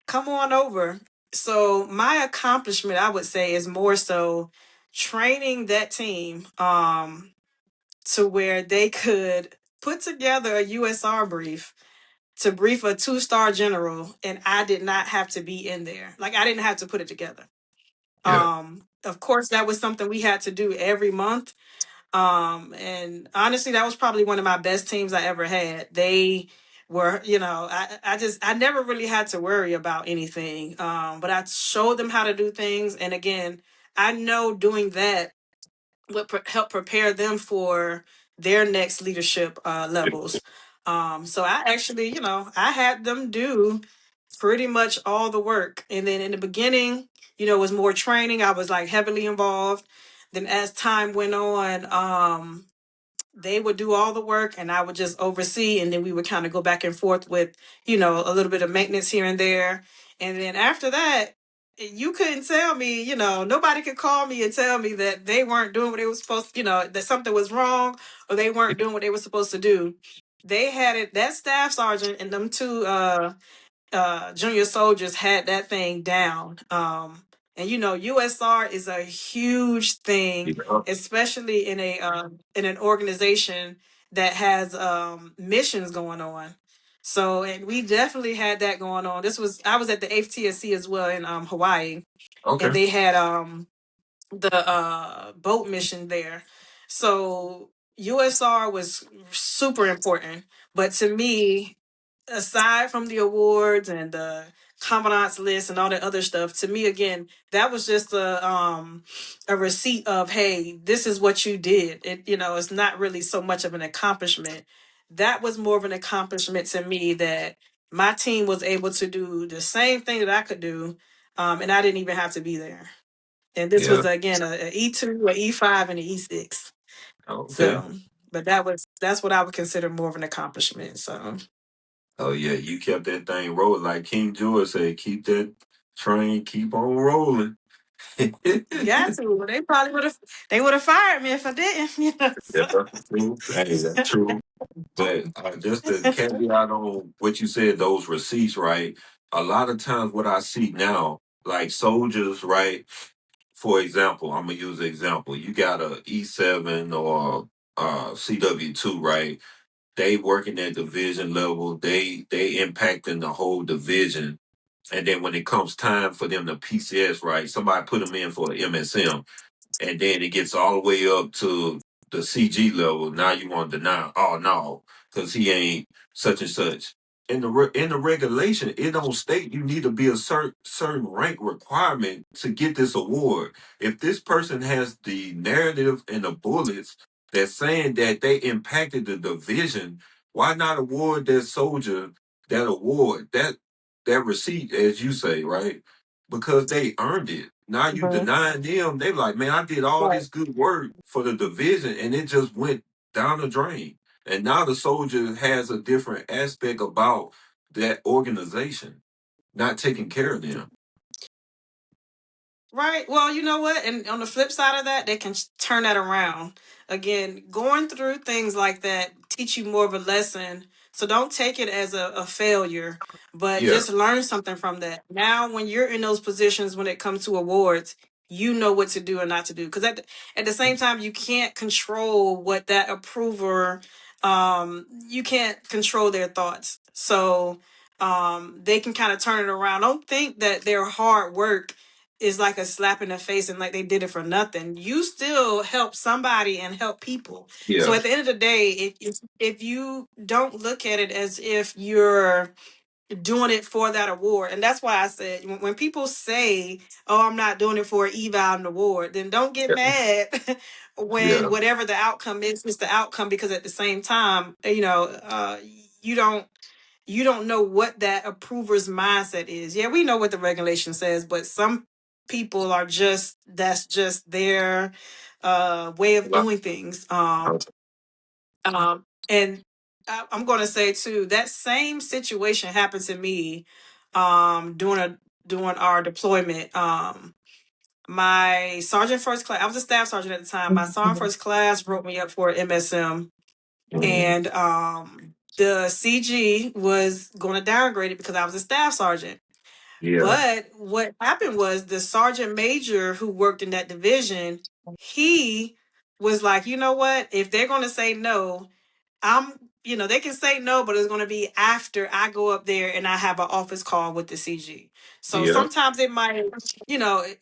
come on over." So my accomplishment, I would say, is more so training that team to where they could put together a USR brief to brief a 2-star general, and I did not have to be in there. Like, I didn't have to put it together. Yeah. Of course, that was something we had to do every month. And honestly, that was probably one of my best teams I ever had. They were, I never really had to worry about anything. But I showed them how to do things. And again, I know doing that would help prepare them for their next leadership levels. So I actually, I had them do pretty much all the work. And then in the beginning, it was more training. I was like heavily involved. Then as time went on, they would do all the work and I would just oversee, and then we would kind of go back and forth with, a little bit of maintenance here and there. And then after that, you couldn't tell me, nobody could call me and tell me that they weren't doing what they were supposed to, that something was wrong or they weren't doing what they were supposed to do. They had it, that staff sergeant and them two junior soldiers had that thing down. And USR is a huge thing, Yeah. especially in an organization that has missions going on. So, and we definitely had that going on. I was at the AFTSC as well in Hawaii, and Okay. they had the boat mission there. So USR was super important, but to me, aside from the awards and the commandant's list and all that other stuff, to me, again, that was just a receipt of, hey, this is what you did. It's not really so much of an accomplishment. That was more of an accomplishment to me, that my team was able to do the same thing that I could do, and I didn't even have to be there. And this Yeah. was again a E2, a E5, and an E6. Okay. So, but that's what I would consider more of an accomplishment. So. Oh yeah, you kept that thing rolling like King George said. Keep that train, keep on rolling. Got to. They would have fired me if I didn't, Yeah, so. true. Hey, that's true. But just to caveat on what you said, those receipts, right? A lot of times, what I see now, like soldiers, right? For example, I'm gonna use an example. You got a E7 or CW2, right? They working at division level. They impacting the whole division. And then when it comes time for them to PCS, right? Somebody put them in for MSM, and then it gets all the way up to the CG level. Now you want to deny? Oh no, because he ain't such and such. in the regulation, it don't state you need to be a certain rank requirement to get this award. If this person has the narrative and the bullets that's saying that they impacted the division, why not award that soldier that award, that receipt, as you say, right? Because they earned it. Now you Mhm. denying them, they like, man, I did all Right. this good work for the division and it just went down the drain. And now the soldier has a different aspect about that organization not taking care of them. Right. Well, you know what? And on the flip side of that, they can turn that around. Again, going through things like that teach you more of a lesson. So don't take it as a failure, but Yeah, just learn something from that. Now, when you're in those positions when it comes to awards, you know what to do and not to do. Because at the same time, you can't control what that approver, you can't control their thoughts. So they can kind of turn it around. Don't think that their hard work is like a slap in the face and like they did it for nothing. You still help somebody and help people. So yeah, at the end of the day, if you don't look at it as if you're doing it for that award, and that's why I said when people say, "Oh, I'm not doing it for an eval and award," then don't get mad when yeah, whatever the outcome is the outcome, because at the same time, you don't know what that approver's mindset is. Yeah, we know what the regulation says, but some people are just that's just their way of yeah. doing things. And I'm going to say too that same situation happened to me during our deployment. My sergeant first class, I was a staff sergeant at the time. My sergeant first class wrote me up for MSM, Mhm. and the CG was going to downgrade it because I was a staff sergeant. Yeah, But what happened was the sergeant major who worked in that division, he was like, you know what? If they're going to say no, they can say no, but it's going to be after I go up there and I have an office call with the CG. So yeah, sometimes it might,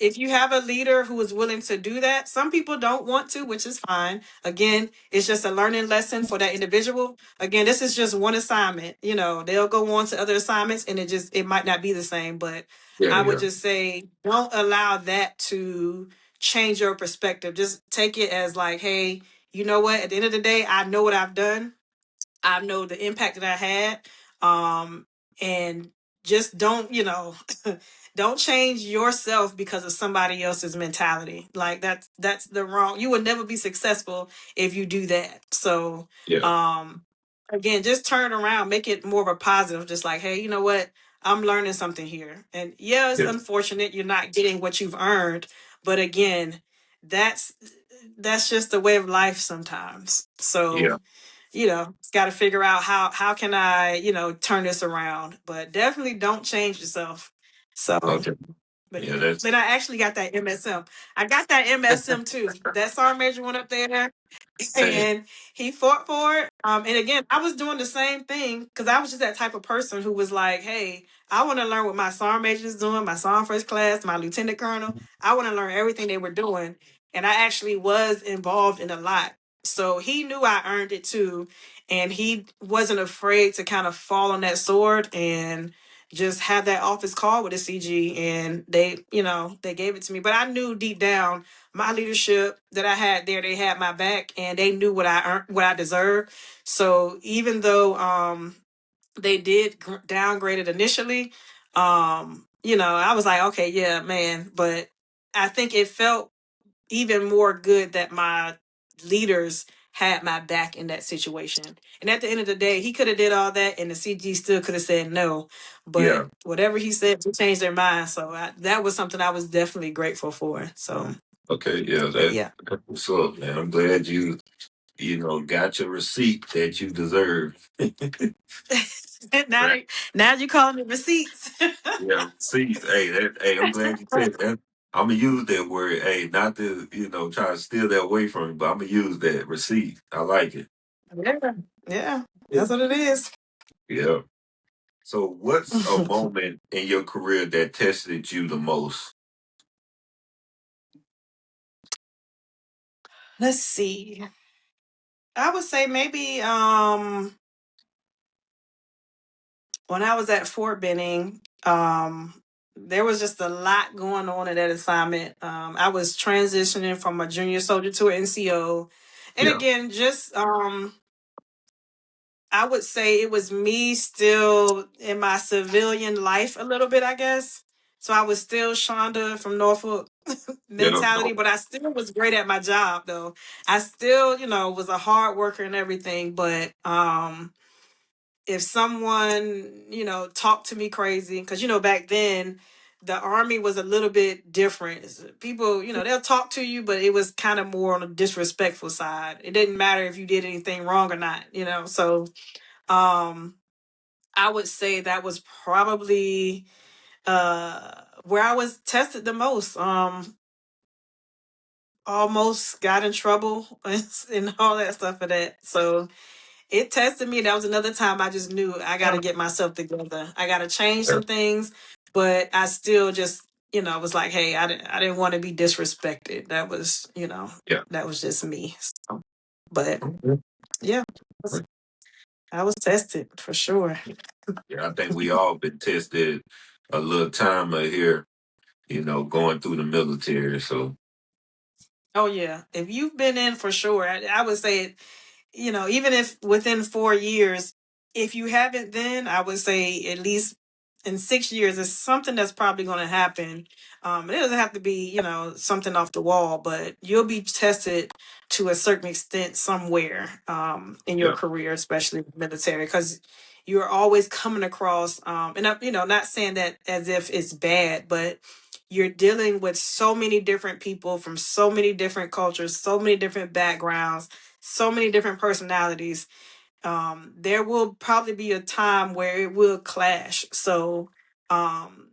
if you have a leader who is willing to do that, some people don't want to, which is fine. Again, it's just a learning lesson for that individual. Again, this is just one assignment. They'll go on to other assignments and it might not be the same, but yeah, I would yeah, just say don't allow that to change your perspective. Just take it as like, hey, you know what? At the end of the day, I know what I've done. I know the impact that I had. And just don't, don't change yourself because of somebody else's mentality. Like that's the wrong. You will never be successful if you do that. So, yeah, um, again, just turn it around, make it more of a positive. Just like, hey, you know what? I'm learning something here. And yeah, it's yeah, unfortunate you're not getting what you've earned, but again, that's that's just the way of life sometimes. yeah. So got to figure out how can I, turn this around. But definitely don't change yourself. So, Okay. but Yeah, yeah. that's Then I actually got that MSM. I got that MSM too. That sergeant major went up there hey, and he fought for it. And again, I was doing the same thing because I was just that type of person who was like, hey, I want to learn what my sergeant major is doing, my sergeant first class, my lieutenant colonel. I want to learn everything they were doing. And I actually was involved in a lot. So he knew I earned it too. And he wasn't afraid to kind of fall on that sword and just have that office call with the CG. And they gave it to me. But I knew deep down my leadership that I had there, they had my back and they knew what I earned, what I deserved. So even though they did downgrade it initially, I was like, okay, yeah, man. But I think it felt even more good that my leaders had my back in that situation. And at the end of the day, he could have did all that and the CG still could have said no. But yeah. whatever he said, he changed their mind. So that was something I was definitely grateful for. So, Okay, yeah, but yeah. that's what's up, man. I'm glad you got your receipt that you deserve. now, Right. they, now you calling it receipts. Yeah, receipts. Hey, I'm glad you said that. I'm gonna use that word. Hey, not to try to steal that away from you, but I'm gonna use that receipt. I like it. Yeah, yeah, that's what it is. Yeah. So, what's a moment in your career that tested you the most? Let's see. I would say maybe when I was at Fort Benning, there was just a lot going on in that assignment. I was transitioning from a junior soldier to an NCO. And Yeah. again, just I would say it was me still in my civilian life a little bit, I guess. So I was still Shonda from Norfolk Yeah. mentality, but I still was great at my job though. I still, was a hard worker and everything, but if someone, talked to me crazy, because back then the army was a little bit different. People, they'll talk to you, but it was kind of more on a disrespectful side. It didn't matter if you did anything wrong or not, So um I would say that was probably where I was tested the most. Almost got in trouble and all that stuff for that. So it tested me. That was another time I just knew I got to get myself together. I got to change some things, but I still just, was like, hey, I didn't want to be disrespected. That was, Yeah. that was just me. So, but Okay. yeah, I was tested for sure. Yeah, I think we all been tested a little time here, going through the military. So Oh yeah, if you've been in for sure, I would say even if within 4 years, if you haven't, then I would say at least in 6 years, it's something that's probably going to happen. It doesn't have to be, something off the wall, but you'll be tested to a certain extent somewhere in your yeah, career, especially military, because you're always coming across, and not saying that as if it's bad, but you're dealing with so many different people from so many different cultures, so many different backgrounds, so many different personalities. There will probably be a time where it will clash. So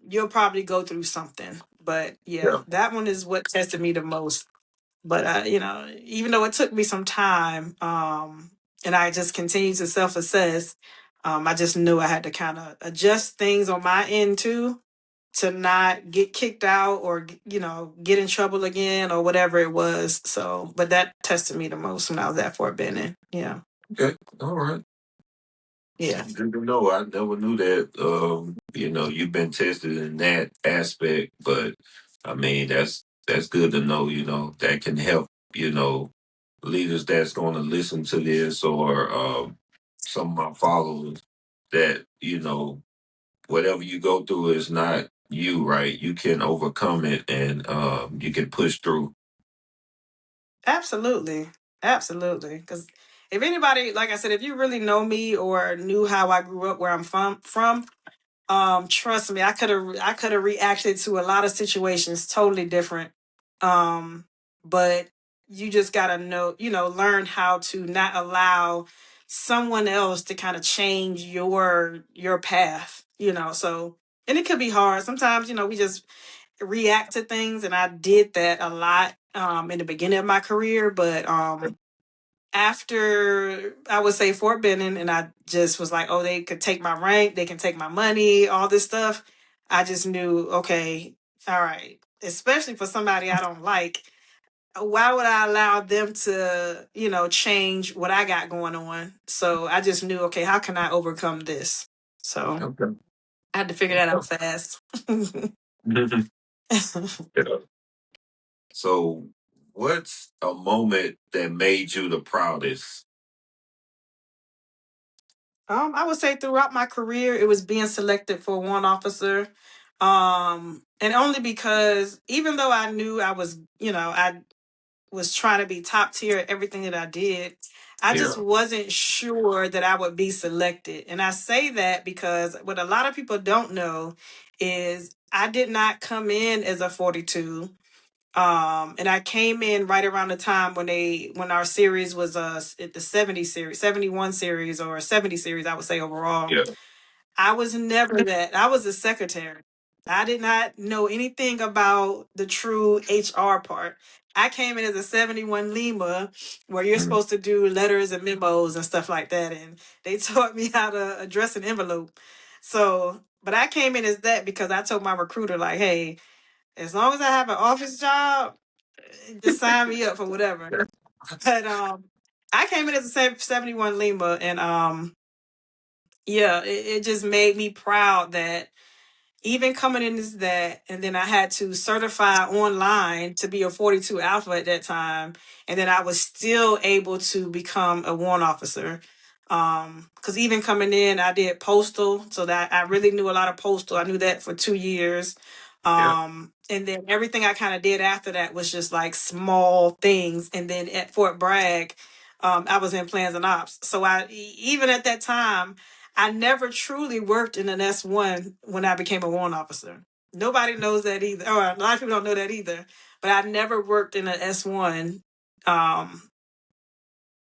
you'll probably go through something. But yeah, yeah. that one is what tested me the most. But even though it took me some time, and I just continued to self-assess, I just knew I had to kind of adjust things on my end too, to not get kicked out or get in trouble again or whatever it was. So, but that tested me the most when I was at Fort Benning. Yeah. Okay, all right. Yeah. Good to know. I never knew that. You've been tested in that aspect, but I mean that's good to know. That can help. Leaders that's going to listen to this or some of my followers that whatever you go through is not you, right? You can overcome it and you can push through. Absolutely. Absolutely. Because if anybody, like I said, if you really know me or knew how I grew up, where I'm from, trust me, I could have reacted to a lot of situations totally different. But you just gotta know, learn how to not allow someone else to kind of change your path, So, and it could be hard. Sometimes, we just react to things, and I did that a lot in the beginning of my career, but after I would say Fort Benning, and I just was like, oh, they could take my rank, they can take my money, all this stuff. I just knew, okay, all right, especially for somebody I don't like, why would I allow them to, change what I got going on? So I just knew, okay, how can I overcome this? So Okay. I had to figure that out fast. Yeah. So, what's a moment that made you the proudest? I would say throughout my career, it was being selected for Warrant Officer. And only because even though I knew I was trying to be top tier at everything that I did, I just Yeah. wasn't sure that I would be selected. And I say that because what a lot of people don't know is I did not come in as a 42. And I came in right around the time when our series was at the 70 series, 71 series or 70 series, I would say overall. Yeah. I was never that. I was a secretary. I did not know anything about the true HR part. I came in as a 71 Lima, where you're Mhm. supposed to do letters and memos and stuff like that. And they taught me how to address an envelope. So, but I came in as that because I told my recruiter, like, hey, as long as I have an office job, just sign me up for whatever. But I came in as a 71 Lima, and yeah, it just made me proud that even coming in as that, and then I had to certify online to be a 42 Alpha at that time, and then I was still able to become a warrant officer. Because even coming in, I did postal, so that I really knew a lot of postal. I knew that for 2 years. Yeah. And then everything I kind of did after that was just like small things. And then at Fort Bragg, I was in plans and ops. So even at that time, I never truly worked in an S1 when I became a warrant officer. Nobody knows that either. Or a lot of people don't know that either. But I never worked in an S1,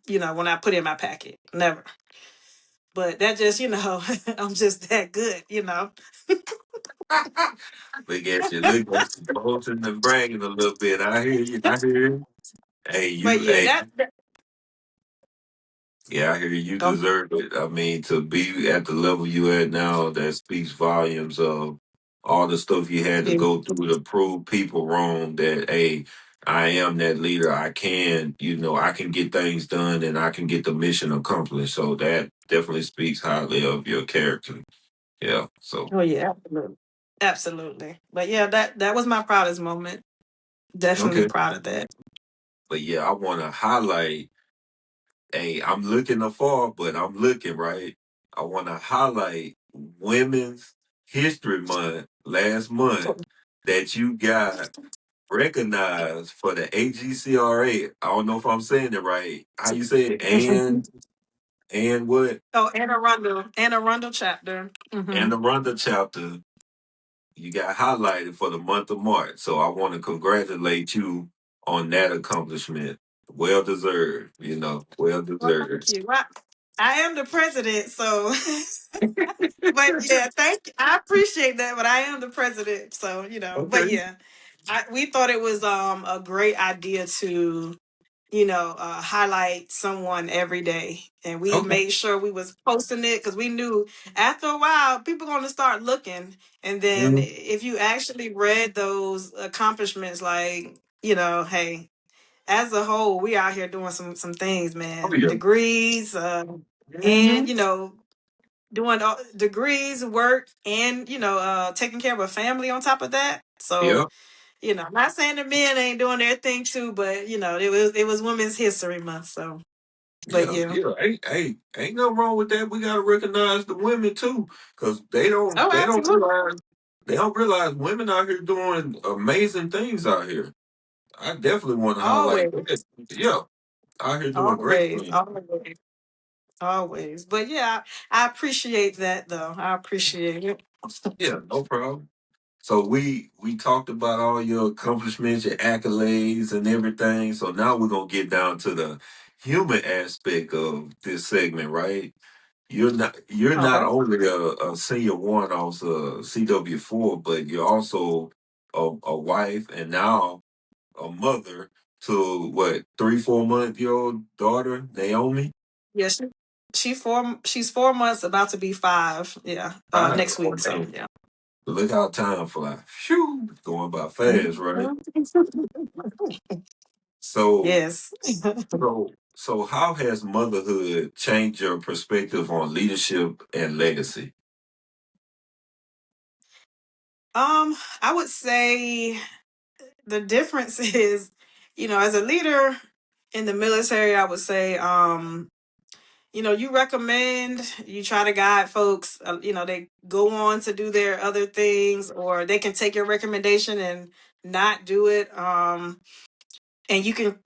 when I put in my packet. Never. But that just, I'm just that good. Look at you boasting and bragging a little bit. I hear you. I hear you. But yeah, Hey, that yeah, I hear you um, deserve it. I mean, to be at the level you at now, that speaks volumes of all the stuff you had to yeah. go through to prove people wrong that, hey, I am that leader. I can, I can get things done and I can get the mission accomplished. So that definitely speaks highly of your character. Yeah. So, Oh yeah, absolutely. Absolutely. But yeah, that was my proudest moment. Definitely okay. proud of that. But yeah, I want to highlight, hey, I'm looking afar, but I'm looking right. I want to highlight Women's History Month last month that you got recognized for the AGCRA. I don't know if I'm saying it right. How you say it? And what? Oh, Anne Arundel chapter. And the Rhonda chapter. You got highlighted for the month of March. So I want to congratulate you on that accomplishment. Well deserved, well Well, deserved. thank you. I am the president, so but yeah, thank you. I appreciate that, but I am the president, so but Okay. yeah. We thought it was a great idea to highlight someone every day, and we Okay. made sure we was posting it because we knew after a while people going to start looking, and then Mhm. if you actually read those accomplishments, like hey, as a whole, we out here doing some things, Oh man. yeah. Degrees, and Mhm. doing degrees, work, and taking care of a family on top of that. So Yep. I'm not saying the men ain't doing their thing too, but it was Women's History Month, so but Yeah, yeah. yeah. Ain't nothing wrong with that. We gotta recognize the women too, because they don't Oh, they don't absolutely. realize women out here doing amazing things out here. I definitely want to highlight Always, that. Yeah, out here doing great always, things. always, always. But yeah, I appreciate that though. I appreciate it. Yeah, no problem. So we talked about all your accomplishments, your accolades, and everything. So now we're gonna get down to the human aspect of this segment, right? You're not Okay. only a senior warrant officer, CW4, but you're also a wife and now a mother to what 3 4 month year old daughter Naomi. Yeah, she's 4 months, about to be 5. Yeah. Next Oh week. So man, yeah. look how time flies. Phew, going by fast, right? Mhm. So Yes. so how has motherhood changed your perspective on leadership and legacy? I would say the difference is, as a leader in the military, I would say, you try to guide folks, they go on to do their other things, or they can take your recommendation and not do it. And you can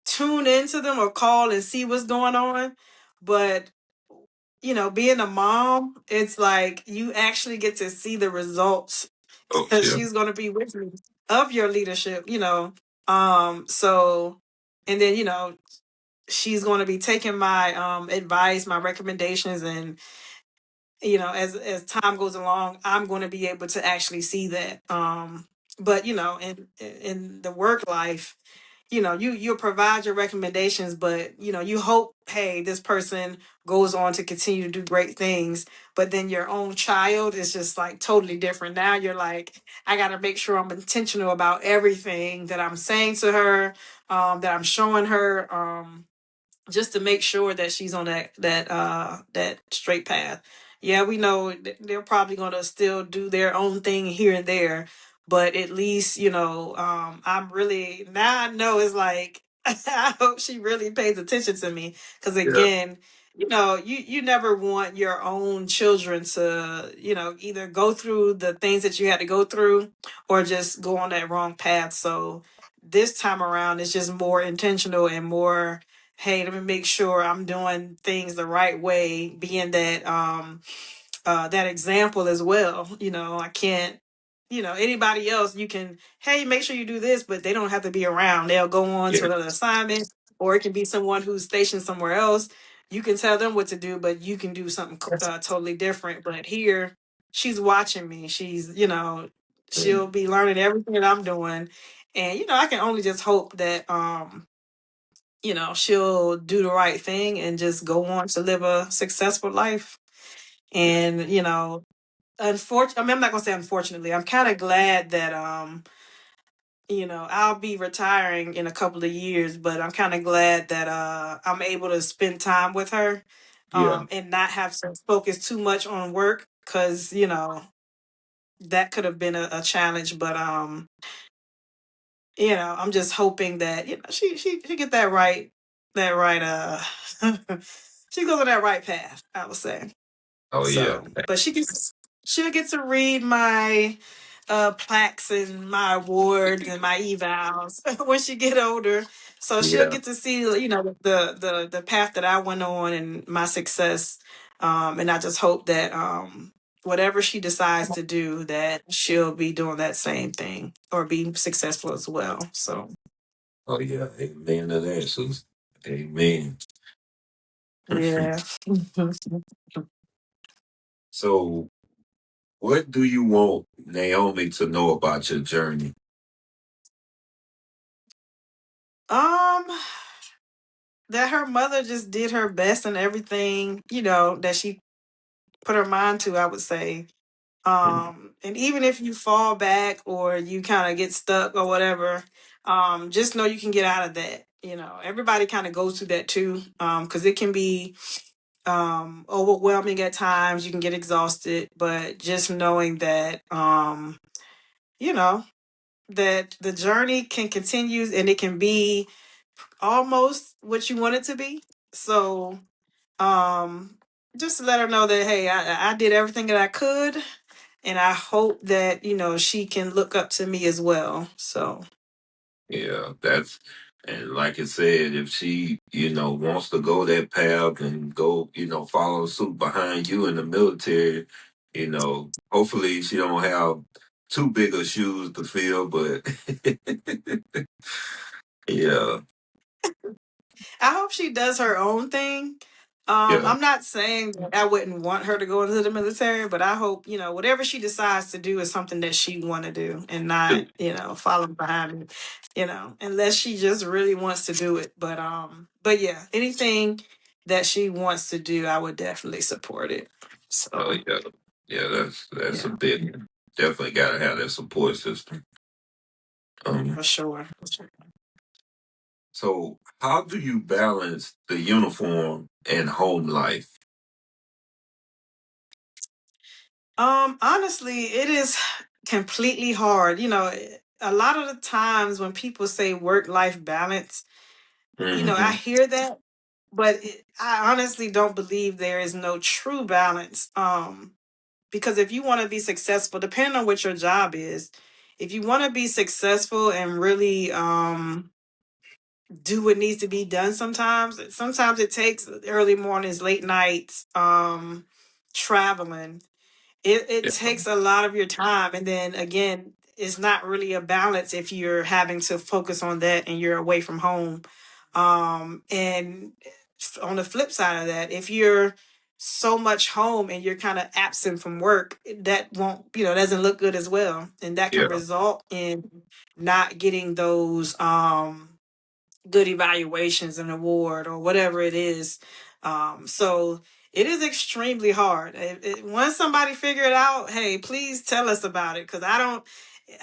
tune into them or call and see what's going on. But, being a mom, it's like you actually get to see the results. Oh yeah, She's going to be with me of your leadership. So, and then, she's going to be taking my advice, my recommendations, and as time goes along, I'm going to be able to actually see that. But in the work life, you'll provide your recommendations, but you hope, hey, this person goes on to continue to do great things. But then your own child is just like totally different. Now you're like, I got to make sure I'm intentional about everything that I'm saying to her, that I'm showing her. just to make sure that she's on that straight path. Yeah, we know they're probably going to still do their own thing here and there, but at least I'm really, now I know it's like I hope she really pays attention to me, because Yeah. again, you never want your own children to either go through the things that you had to go through or just go on that wrong path. So this time around, it's just more intentional and more, hey, let me make sure I'm doing things the right way, being that example as well. I can't, anybody else, you can, hey, make sure you do this, but they don't have to be around. They'll go on to Yeah. another assignment, or it can be someone who's stationed somewhere else. You can tell them what to do, but you can do something totally different. But here, she's watching me. She's, she'll be learning everything that I'm doing. And, I can only just hope that, she'll do the right thing and just go on to live a successful life. And, unfortunately, I mean, I'm not gonna say unfortunately, I'm kind of glad that, I'll be retiring in a couple of years, but I'm kind of glad that, I'm able to spend time with her, Yeah. and not have to focus too much on work. Cause, that could have been a challenge, but, I'm just hoping that she get that right she goes on that right path, I would say. Oh yeah. So, but she'll get to read my plaques and my awards and my evals when she get older. So she'll Yeah. get to see the path that I went on and my success. And I just hope that whatever she decides to do, that she'll be doing that same thing or be successful as well. So Oh yeah. Amen to that, sis. Amen. yeah. So, what do you want Naomi to know about your journey? um that her mother just did her best in everything, that she put her mind to, I would say. And even if you fall back or you kind of get stuck or whatever, just know you can get out of that. Everybody kind of goes through that too, because it can be overwhelming at times. You can get exhausted, but just knowing that, you know, that the journey can continue and it can be almost what you want it to be. So, um, just to let her know that, hey, I did everything that I could, and I hope that she can look up to me as well. So Yeah, that's and like I said, if she, wants to go that path and go, follow suit behind you in the military, hopefully she don't have too big of shoes to fill, but yeah, I hope she does her own thing. yeah, I'm not saying that I wouldn't want her to go into the military, but I hope whatever she decides to do is something that she want to do, and not following behind me, unless she just really wants to do it. But yeah, anything that she wants to do, I would definitely support it. oh So yeah, yeah, that's a yeah, bit definitely gotta have that support system. for sure. So how do you balance the uniform and home life? Honestly, it is completely hard. A lot of the times when people say work-life balance, I Hmm. hear that, but I honestly don't believe there is no true balance. Because if you want to be successful, depending on what your job is, if you want to be successful and really do what needs to be done, sometimes it takes early mornings, late nights, traveling. It Yeah, takes a lot of your time, and then again, it's not really a balance if you're having to focus on that and you're away from home. And on the flip side of that, if you're so much home and you're kind of absent from work, that won't, doesn't look good as well, and that can yeah, result in not getting those good evaluations and award or whatever it is. So it is extremely hard. Once somebody figure it out, hey, please tell us about it, because I don't.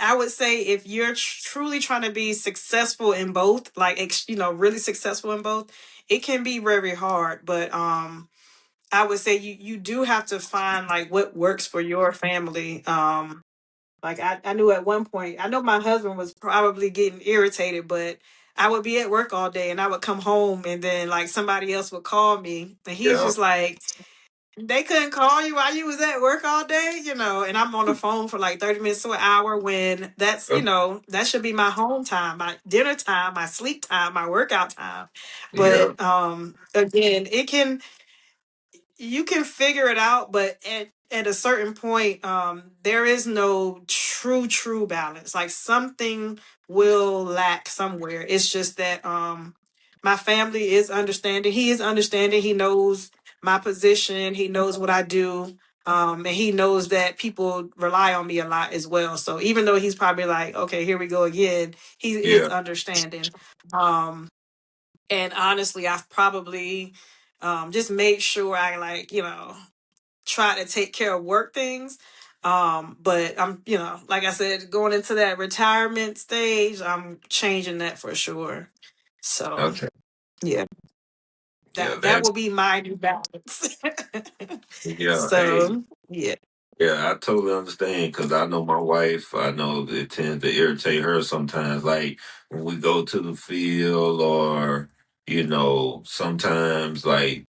I would say if you're truly trying to be successful in both, like really successful in both, it can be very hard. But I would say you do have to find like what works for your family. Like I knew at one point, I know my husband was probably getting irritated, but I would be at work all day and I would come home and then like somebody else would call me and he's Yeah. just like, they couldn't call you while you was at work all day, and I'm on the phone for like 30 minutes to an hour when that's, that should be my home time, my dinner time, my sleep time, my workout time. Yeah. But again, you can figure it out, but at a certain point, there is no true balance. Like something will lack somewhere. It's just that my family is understanding. He is understanding. He knows my position. He knows what I do. And he knows that people rely on me a lot as well. So even though he's probably like, okay, here we go again, he is Yeah. understanding. Um, and honestly, I've probably just made sure I like, try to take care of work things. But I'm, like I said, going into that retirement stage, I'm changing that for sure. So Okay. yeah, Yeah. that will be my new balance. Yeah. Hey. So yeah. Yeah, I totally understand because I know my wife. I know it tends to irritate her sometimes. Like when we go to the field, or sometimes like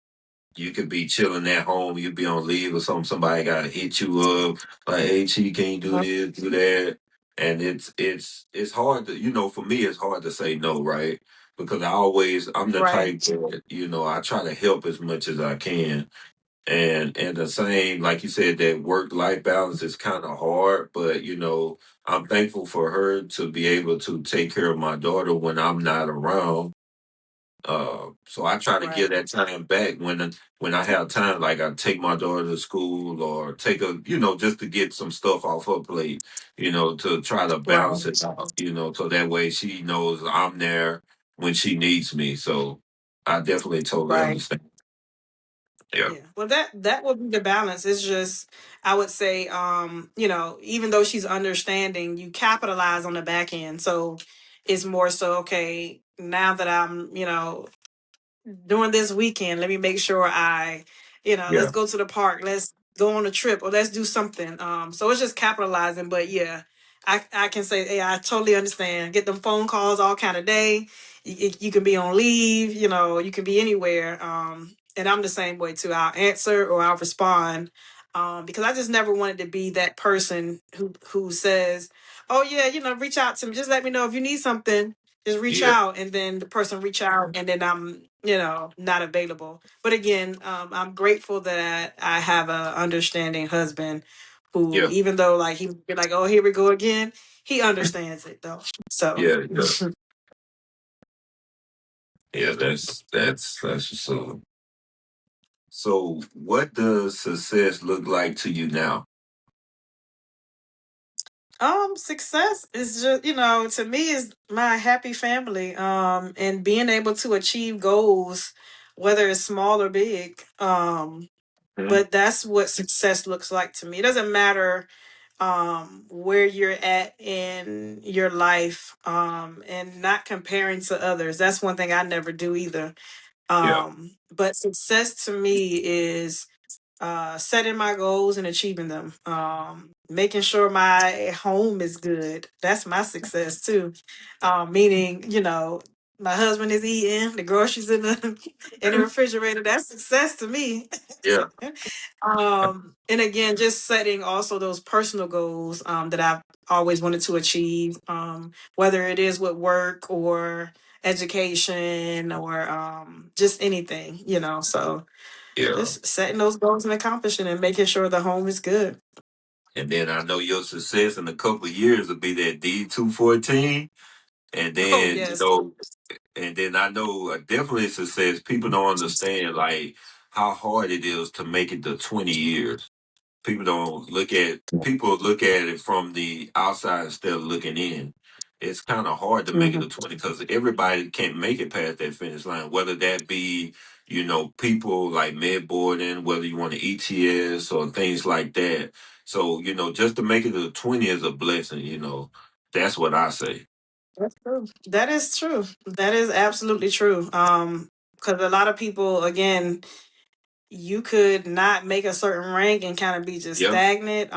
you could be chilling at home, you be on leave or something. Somebody got to hit you up, like, "Hey, Chi, can you do this, do that?" And it's hard to, for me, it's hard to say no, right? Because I'm the Right. type that I try to help as much as I can. And the same, like you said, that work life balance is kind of hard, but I'm thankful for her to be able to take care of my daughter when I'm not around. So I try to give Right. that time back when I have time, like I take my daughter to school or take a, just to get some stuff off her plate, to try to balance Right. it out, so that way she knows I'm there when she needs me. So I definitely totally Right. understand. Yeah. Yeah. Well, that would be the balance. It's just I would say, even though she's understanding, you capitalize on the back end. So it's more so, okay, now that I'm, during this weekend, let me make sure let's Yeah. go to the park, let's go on a trip, or let's do something. So it's just capitalizing. But yeah, I can say, yeah, I totally understand. Get them phone calls all kind of day. You can be on leave, you can be anywhere. And I'm the same way too. I'll answer or I'll respond. Because I just never wanted to be that person who says, "Oh yeah, reach out to me. Just let me know if you need something, just reach Yeah. out," and then the person reach out and then I'm not available. But again, I'm grateful that I have a understanding husband who, Yeah. even though like he be like, "Oh, here we go again," he understands it though. So Yeah. Yeah. Yeah. That's so. So, what does success look like to you now? success is just, to me is my happy family, and being able to achieve goals, whether it's small or big. Mhm. But that's what success looks like to me. It doesn't matter where you're at in your life, and not comparing to others. That's one thing I never do either. Yeah. But success to me is setting my goals and achieving them, making sure my home is good. That's my success too. Meaning, my husband is eating, the groceries in the in the refrigerator. That's success to me. Yeah. And again, just setting also those personal goals that I've always wanted to achieve, whether it is with work or education or just anything, So Yeah. just setting those goals and accomplishing and making sure the home is good. And then I know your success in a couple of years will be that D214. And Oh then, yes. and then I know definitely success. People don't understand like how hard it is to make it to 20 years. People look at it from the outside instead of looking in. It's kind of hard to make it Hmm. to 20 because everybody can't make it past that finish line, whether that be, people like med boarding, whether you want to ETS or things like that. So, just to make it to 20 is a blessing, That's what I say. That's true. That is true. That is absolutely true. Because a lot of people, again, you could not make a certain rank and kind of be just Yep. stagnant.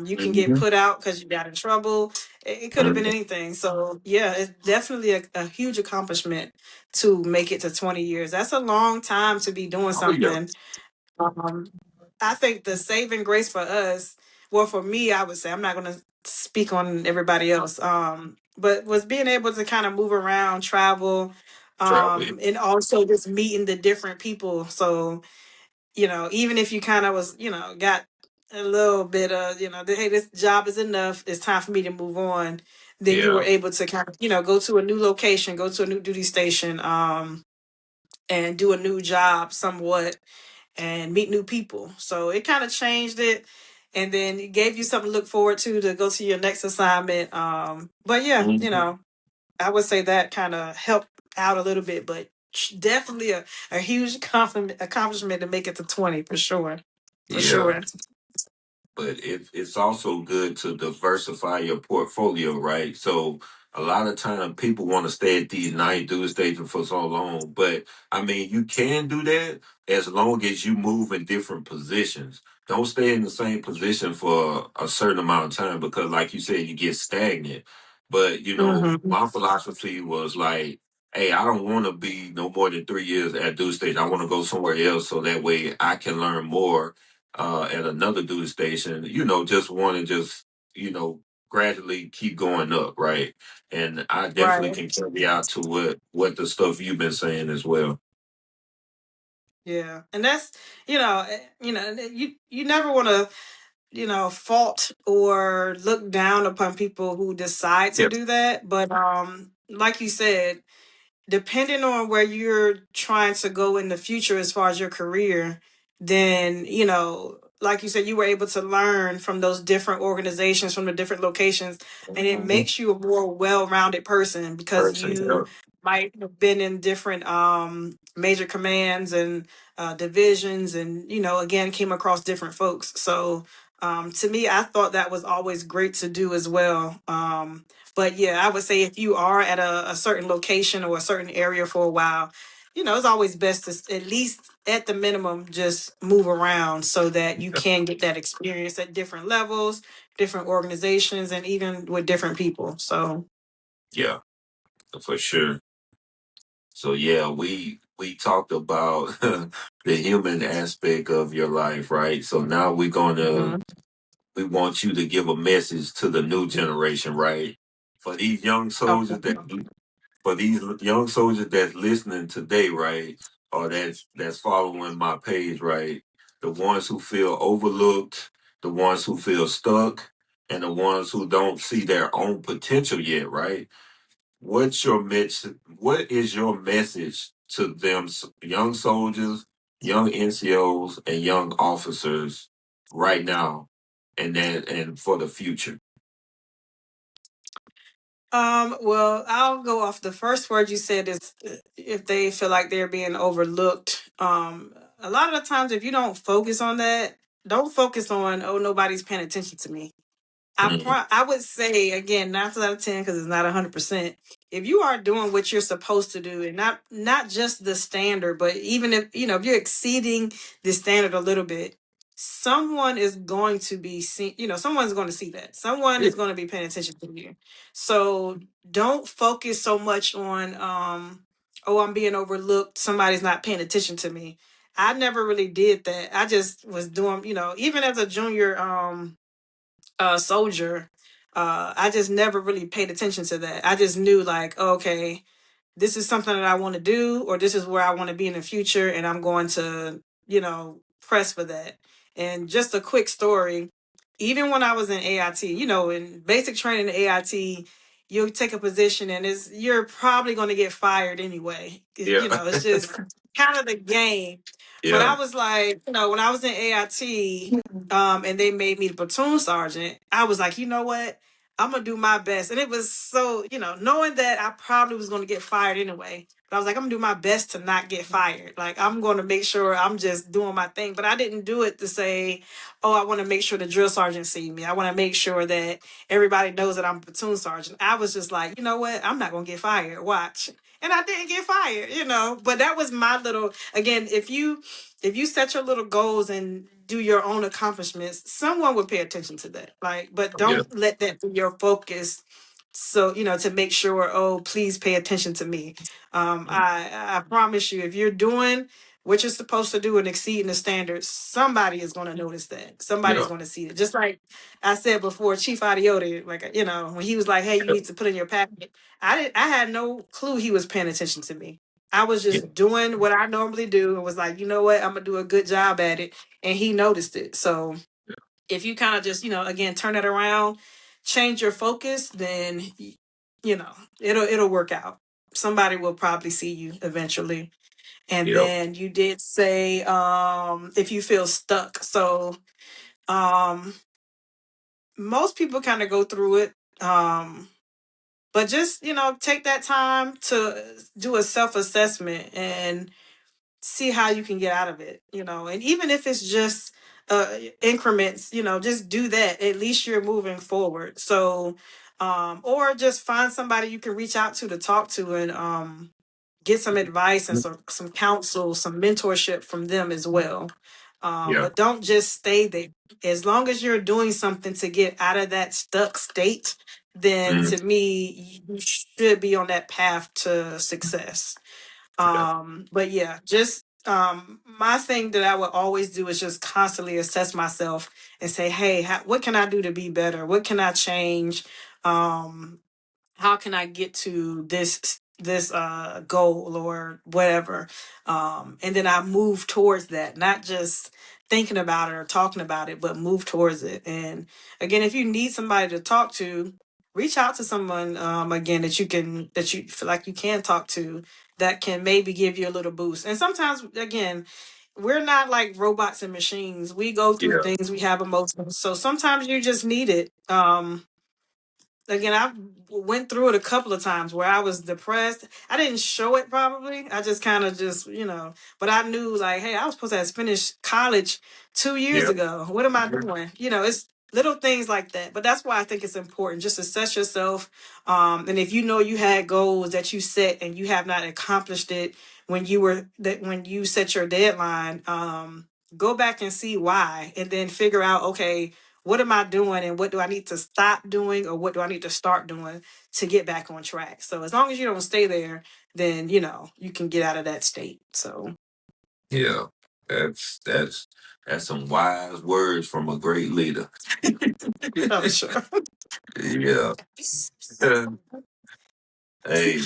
You can get Hmm. put out because you got in trouble. It could have been anything. So yeah, it's definitely a huge accomplishment to make it to 20 years. That's a long time to be doing Oh, yeah. something. Um, I think the saving grace for us, well, for me, I would say, I'm not going to speak on everybody else, but was being able to kind of move around, travel, Travel. Yeah. and also just meeting the different people. So, even if you kind of was, got a little bit of, hey, this job is enough, it's time for me to move on. Then you were Yeah. able to kind of, go to a new location, go to a new duty station, and do a new job somewhat and meet new people. So it kind of changed it, and then it gave you something to look forward to go to your next assignment. But yeah, Mhm. I would say that kind of helped out a little bit, but definitely a huge accomplishment to make it to 20 for sure. For Yeah. sure. But it's also good to diversify your portfolio, right? So a lot of time people want to stay at these nine duty stations for so long, but I mean you can do that as long as you move in different positions. Don't stay in the same position for a certain amount of time because, like you said, you get stagnant. But Hmm. my philosophy was like, hey, I don't want to be no more than 3 years at duty station. I want to go somewhere else so that way I can learn more at another duty station, just want to you know, gradually keep going up, right? And I definitely Right. can carry out to what the stuff you've been saying as well. Yeah. And that's, you never want to, fault or look down upon people who decide to Yeah. do that. But like you said, depending on where you're trying to go in the future as far as your career, then, like you said, you were able to learn from those different organizations, from the different locations, and it Mhm. makes you a more well-rounded person because Person, you yeah. might have been in different major commands and divisions, and again, came across different folks. So to me, I thought that was always great to do as well. But yeah, I would say if you are at a certain location or a certain area for a while, it's always best to at least at the minimum just move around so that you can get that experience at different levels, different organizations, and even with different people. So Yeah, for sure. So yeah, we talked about the human aspect of your life, right? So now mhm. we want you to give a message to the new generation, right? For these young soldiers Okay. that for these young soldiers that's listening today, right, or that's following my page, right, the ones who feel overlooked, the ones who feel stuck, and the ones who don't see their own potential yet, right? What's your message? What is your message to them, young soldiers, young NCOs, and young officers right now, and for the future? Well, I'll go off the first word you said is if they feel like they're being overlooked. A lot of the times, if you don't focus on that, don't focus on, oh, nobody's paying attention to me. Mm, I would say again, 9 out of 10 because it's not 100%. If you are doing what you're supposed to do, and not just the standard, but even if if you're exceeding the standard a little bit, someone is going to be see. Someone's going to see that. Someone yeah, is going to be paying attention to you. So don't focus so much on oh, I'm being overlooked. Somebody's not paying attention to me. I never really did that. I just was doing, even as a junior soldier, I just never really paid attention to that. I just knew like, okay, this is something that I want to do, or this is where I want to be in the future, and I'm going to, press for that. And just a quick story, even when I was in AIT, in basic training in AIT, you'll take a position and you're probably going to get fired anyway. yeah, It's just kind of the game. But I yeah. was like, when I was in AIT, and they made me the platoon sergeant, I was like, you know what? I'm gonna do my best. And it was so, knowing that I probably was gonna get fired anyway. But I was like, I'm gonna do my best to not get fired. Like, I'm gonna make sure I'm just doing my thing. But I didn't do it to say, oh, I want to make sure the drill sergeant see me. I want to make sure that everybody knows that I'm a platoon sergeant. I was just like, you know what? I'm not gonna get fired. Watch. And I didn't get fired. But that was my little, again, if you set your little goals and do your own accomplishments, someone will pay attention to that. Like, but Yeah. don't let that be your focus. So, to make sure, oh, please pay attention to me. I promise you, if you're doing what you're supposed to do and exceeding the standards, somebody is going to notice that. Somebody's Yeah. going to see it. Just like I said before, Chief Adioti, like, when he was like, hey, you need to put in your packet. I had no clue he was paying attention to me. I was Yeah. just doing what I normally do and was like, you know what, I'm gonna do a good job at it. And he noticed it. So if you kind of just, again, turn it around, change your focus, then it'll work out. Somebody will probably see you eventually. And Yeah. then you did say if you feel stuck. So most people kind of go through it. But just, take that time to do a self-assessment and see how you can get out of it, and even if it's just increments, just do that. At least you're moving forward. So or just find somebody you can reach out to talk to and get some advice and some counsel, some mentorship from them as well. Yeah. But don't just stay there. As long as you're doing something to get out of that stuck state, then Mm. to me you should be on that path to success. Yeah. But yeah, just my thing that I would always do is just constantly assess myself and say, hey, what can I do to be better? What can I change? Um, how can I get to this goal or whatever? And then I move towards that, not just thinking about it or talking about it, but move towards it. And again, if you need somebody to talk to, reach out to someone again that you feel like you can talk to, that can maybe give you a little boost. And sometimes again, we're not like robots and machines. We go through Yeah. things, we have emotions. So sometimes you just need it. Again, I went through it a couple of times where I was depressed. I didn't show it probably. I just kind of but I knew like, hey, I was supposed to have finished college 2 years Yeah. ago. What am I doing? It's little things like that. But that's why I think it's important. Just assess yourself. And if you know you had goals that you set and you have not accomplished it when you set your deadline, go back and see why, and then figure out, okay, what am I doing and what do I need to stop doing or what do I need to start doing to get back on track? So as long as you don't stay there, then you can get out of that state. So Yeah. That's some wise words from a great leader. I'm sure. Yeah. Hey,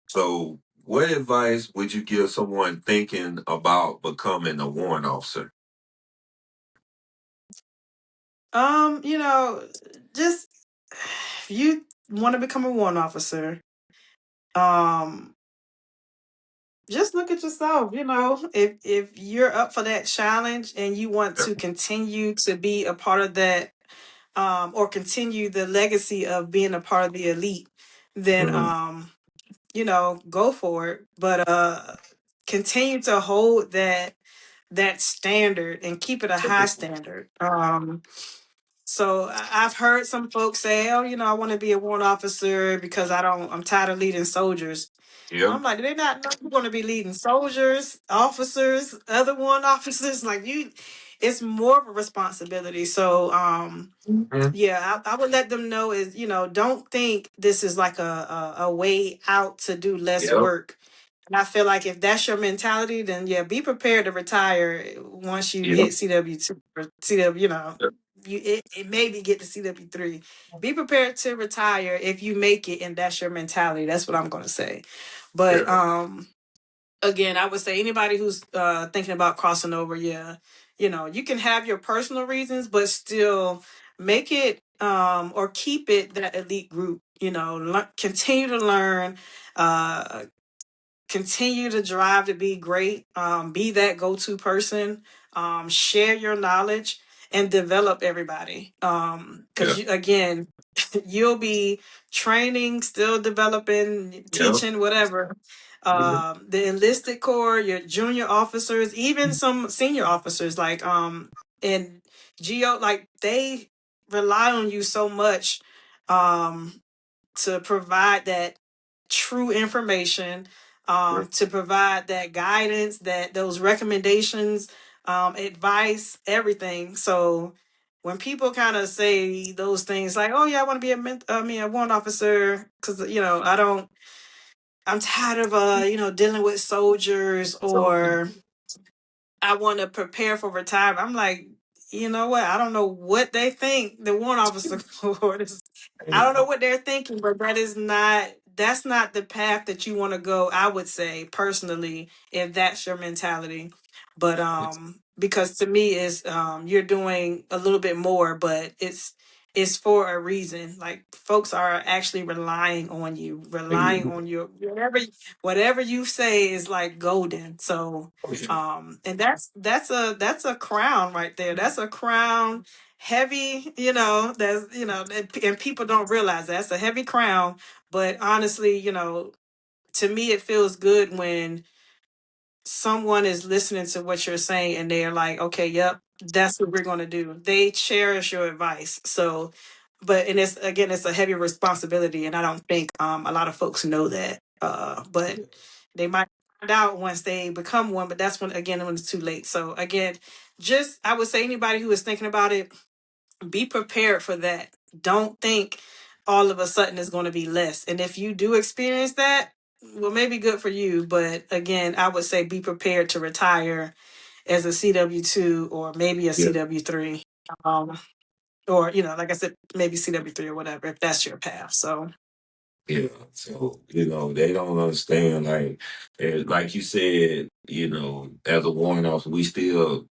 so what advice would you give someone thinking about becoming a warrant officer? You know, just if you want to become a warrant officer, um, just look at yourself. If you're up for that challenge and you want Yeah. to continue to be a part of that, or continue the legacy of being a part of the elite, then Mhm. go for it. But continue to hold that standard and keep it a high standard. So I've heard some folks say, "Oh, I want to be a warrant officer because I'm tired of leading soldiers." Yeah. I'm like, do they not know you're going to be leading soldiers, officers, other warrant officers? Like it's more of a responsibility. So, Mhm. yeah, I would let them know is, don't think this is like a way out to do less Yeah. work. And I feel like if that's your mentality, then yeah, be prepared to retire once you Yeah. hit CW2 or CW, it maybe get to CW3. Be prepared to retire if you make it and that's your mentality. That's what I'm gonna say. But Yeah. again, I would say anybody who's thinking about crossing over, yeah, you can have your personal reasons, but still make it or keep it that elite group. Continue to learn, uh, continue to drive to be great, be that go-to person, share your knowledge and develop everybody. Yeah. Because again, you'll be training, still developing, Yep. teaching, whatever. Yeah. The enlisted corps, your junior officers, even some senior officers, like in geo, like they rely on you so much um to provide that true information, to provide that guidance, that those recommendations, advice, everything. So when people kind of say those things like, "Oh yeah, I want to be a warrant officer," because I don't, I'm tired of dealing with soldiers, So or I want to prepare for retirement. I'm like, you know what? I don't know what they think the warrant officer for this. I don't know what they're thinking, but that's not the path that you want to go, I would say personally, if that's your mentality. But because to me is you're doing a little bit more, but it's for a reason. Like folks are actually relying on you. Whatever you say is like golden. So and that's a crown right there. That's a crown, heavy, that's and people don't realize that's a heavy crown. But honestly, to me it feels good when someone is listening to what you're saying and they're like, okay, yep, that's what we're going to do. They cherish your advice. So but and it's again, it's a heavy responsibility, and I don't think a lot of folks know that, but they might find out once they become one, but that's when it's too late. So again, just I would say anybody who is thinking about it, be prepared for that. Don't think all of a sudden it's going to be less. And if you do experience that, well, maybe good for you. But again, I would say be prepared to retire as a CW2 or maybe a yeah. CW3. Um, or, like I said, maybe CW3 or whatever, if that's your path. So, Yeah, so they don't understand. Like you said, as a warrant officer, we still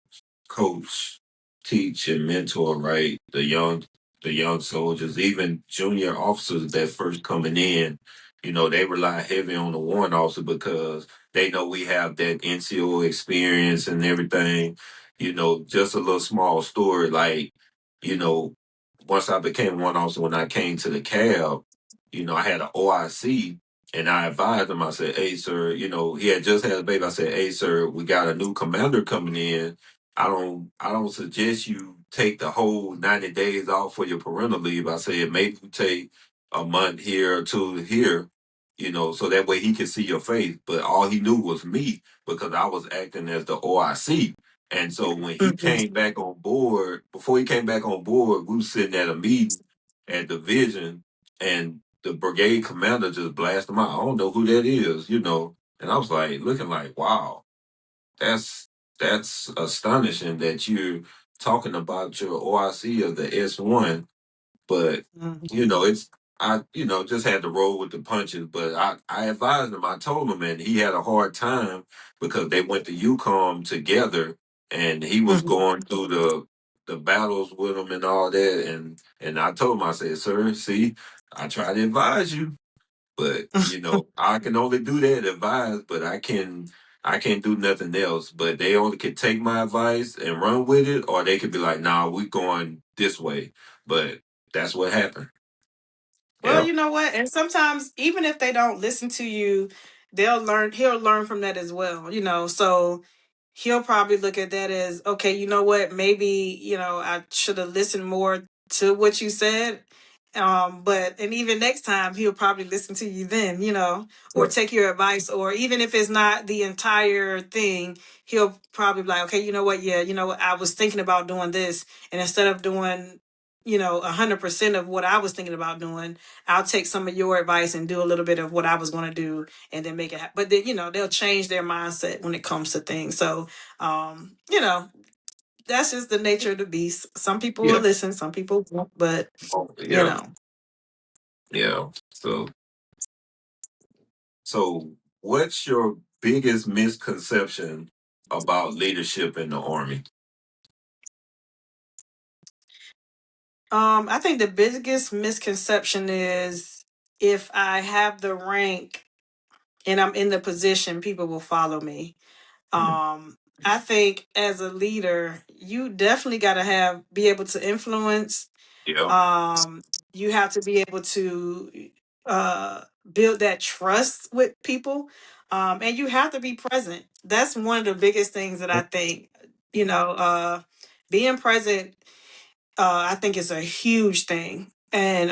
coach, teach, and mentor, right? The young soldiers, even junior officers that first coming in, they rely heavy on the warrant officer because they know we have that NCO experience and everything. Just a little small story, like, you know, once I became warrant officer, when I came to the cab, I had an OIC. And I advised him, I said, hey, sir, he had just had a baby. I said, hey, sir, we got a new commander coming in. I don't suggest you take the whole 90 days off for your parental leave. I said maybe you take a month here or two here, so that way he can see your face. But all he knew was me because I was acting as the OIC. And so when he mhm. came back on board, before he came back on board, we were sitting at a meeting at division and the brigade commander just blasted him out. I don't know who that is. And I was like looking like, wow, that's that's astonishing that you're talking about your OIC of the S1, but Mhm. it's I just had to roll with the punches. But I advised him, I told him, and he had a hard time because they went to UCOM together, and he was Mhm. going through the battles with him and all that, and I told him, I said, sir, see, I try to advise you, but I can only do that advice, but I can't do nothing else. But they only can take my advice and run with it, or they could be like, "Nah, we going this way." But that's what happened. Well, Yeah, you know what? And sometimes even if they don't listen to you, he'll learn from that as well, So he'll probably look at that as, okay, you know what? Maybe, I should have listened more to what you said. But and even next time he'll probably listen to you then, or yeah, take your advice, or even if it's not the entire thing, he'll probably be like, okay, you know what? Yeah, you know what? I was thinking about doing this, and instead of doing, 100% of what I was thinking about doing, I'll take some of your advice and do a little bit of what I was going to do, and then make it happen. But then, they'll change their mindset when it comes to things. So, um, you know, that's just the nature of the beast. Some people will yeah, listen, some people won't, but oh, you yeah, know. yeah. So, what's your biggest misconception about leadership in the army? I think the biggest misconception is if I have the rank and I'm in the position, people will follow me. Mm, I think as a leader, you definitely got to be able to influence. yeah, you have to be able to uh, build that trust with people, and you have to be present. That's one of the biggest things that I think. You know, being present, I think is a huge thing, and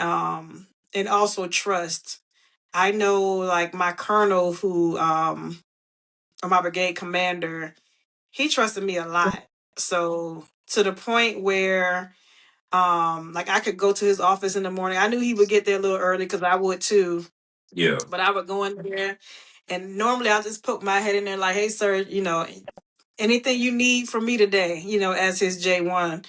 also trust. I know, like my colonel, who or my brigade commander, he trusted me a lot. So to the point where like I could go to his office in the morning. I knew he would get there a little early because I would too. Yeah. But I would go in there, and normally I'll just poke my head in there like, "Hey, sir, anything you need from me today?" As his J1.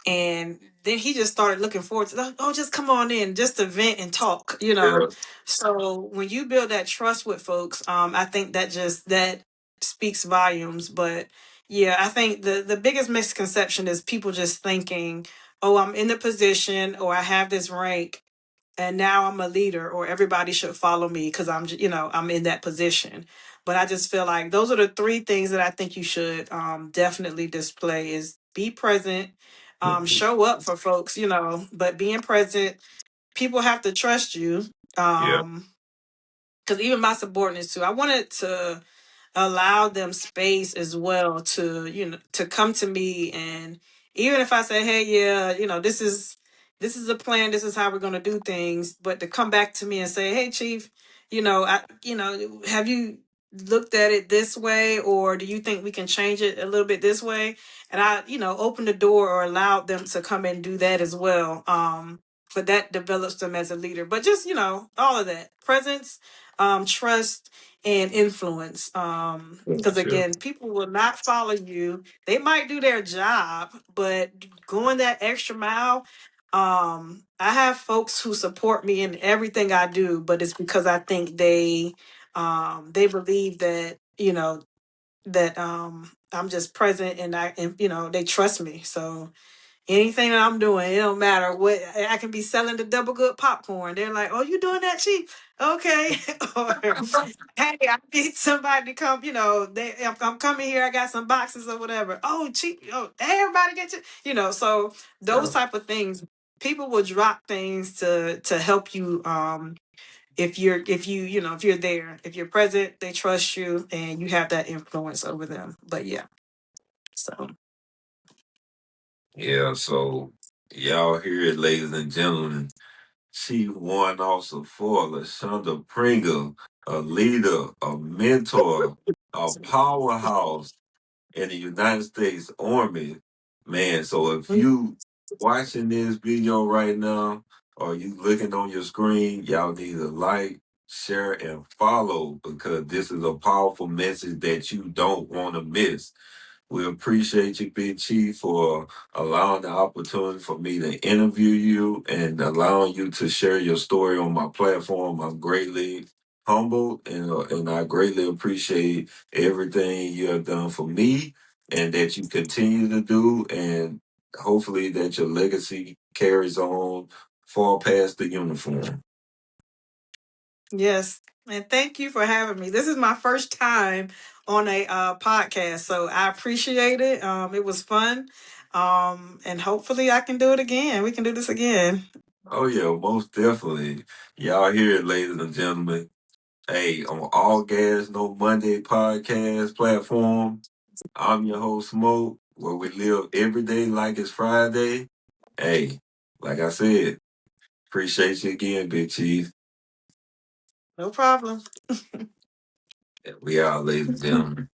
And then he just started looking forward to, oh, just come on in, just to vent and talk. Yeah. So when you build that trust with folks, I think that speaks volumes. But yeah, I think the biggest misconception is people just thinking, oh, I'm in the position, or I have this rank, and now I'm a leader, or everybody should follow me because I'm in that position. But I just feel like those are the three things that I think you should definitely display: is be present, show up for folks, but being present, people have to trust you. Yeah. Because even my subordinates too, I wanted to allow them space as well to come to me. And even if I say, hey, yeah, this is a plan, this is how we're going to do things, but to come back to me and say, hey, chief, have you looked at it this way, or do you think we can change it a little bit this way? And I open the door or allowed them to come and do that as well. But that develops them as a leader. But just all of that presence, trust, and influence. Because Sure. again, people will not follow you. They might do their job, but going that extra mile. I have folks who support me in everything I do, but it's because I think they believe that I'm just present, and they trust me. So anything that I'm doing, it don't matter what. I can be selling the double good popcorn. They're like, "Oh, you doing that cheap? Okay." Or, "Hey, I need somebody to come. I'm coming here. I got some boxes or whatever. Oh, cheap. Oh, everybody get you. So those Yeah. type of things, people will drop things to help you. If you're there, if you're present, they trust you, and you have that influence over them. But yeah, so Yeah. So y'all hear it, ladies and gentlemen. Chief Warrant Officer for Lashonda Pringle, a leader, a mentor, a powerhouse in the United States Army. Man, so if you watching this video right now or you looking on your screen, y'all need to like, share, and follow because this is a powerful message that you don't want to miss. We appreciate you, Big Chief, for allowing the opportunity for me to interview you and allowing you to share your story on my platform. I'm greatly humbled and I greatly appreciate everything you have done for me and that you continue to do. And hopefully that your legacy carries on far past the uniform. yes. And thank you for having me. This is my first time on a podcast, so I appreciate it. It was fun. And hopefully I can do it again. We can do this again. Oh, yeah, most definitely. Y'all hear it, ladies and gentlemen. Hey, on All Gas No Monday podcast platform, I'm your host Smoke, where we live every day like it's Friday. Hey, like I said, appreciate you again, Big Chief. No problem. We are, ladies and gentlemen.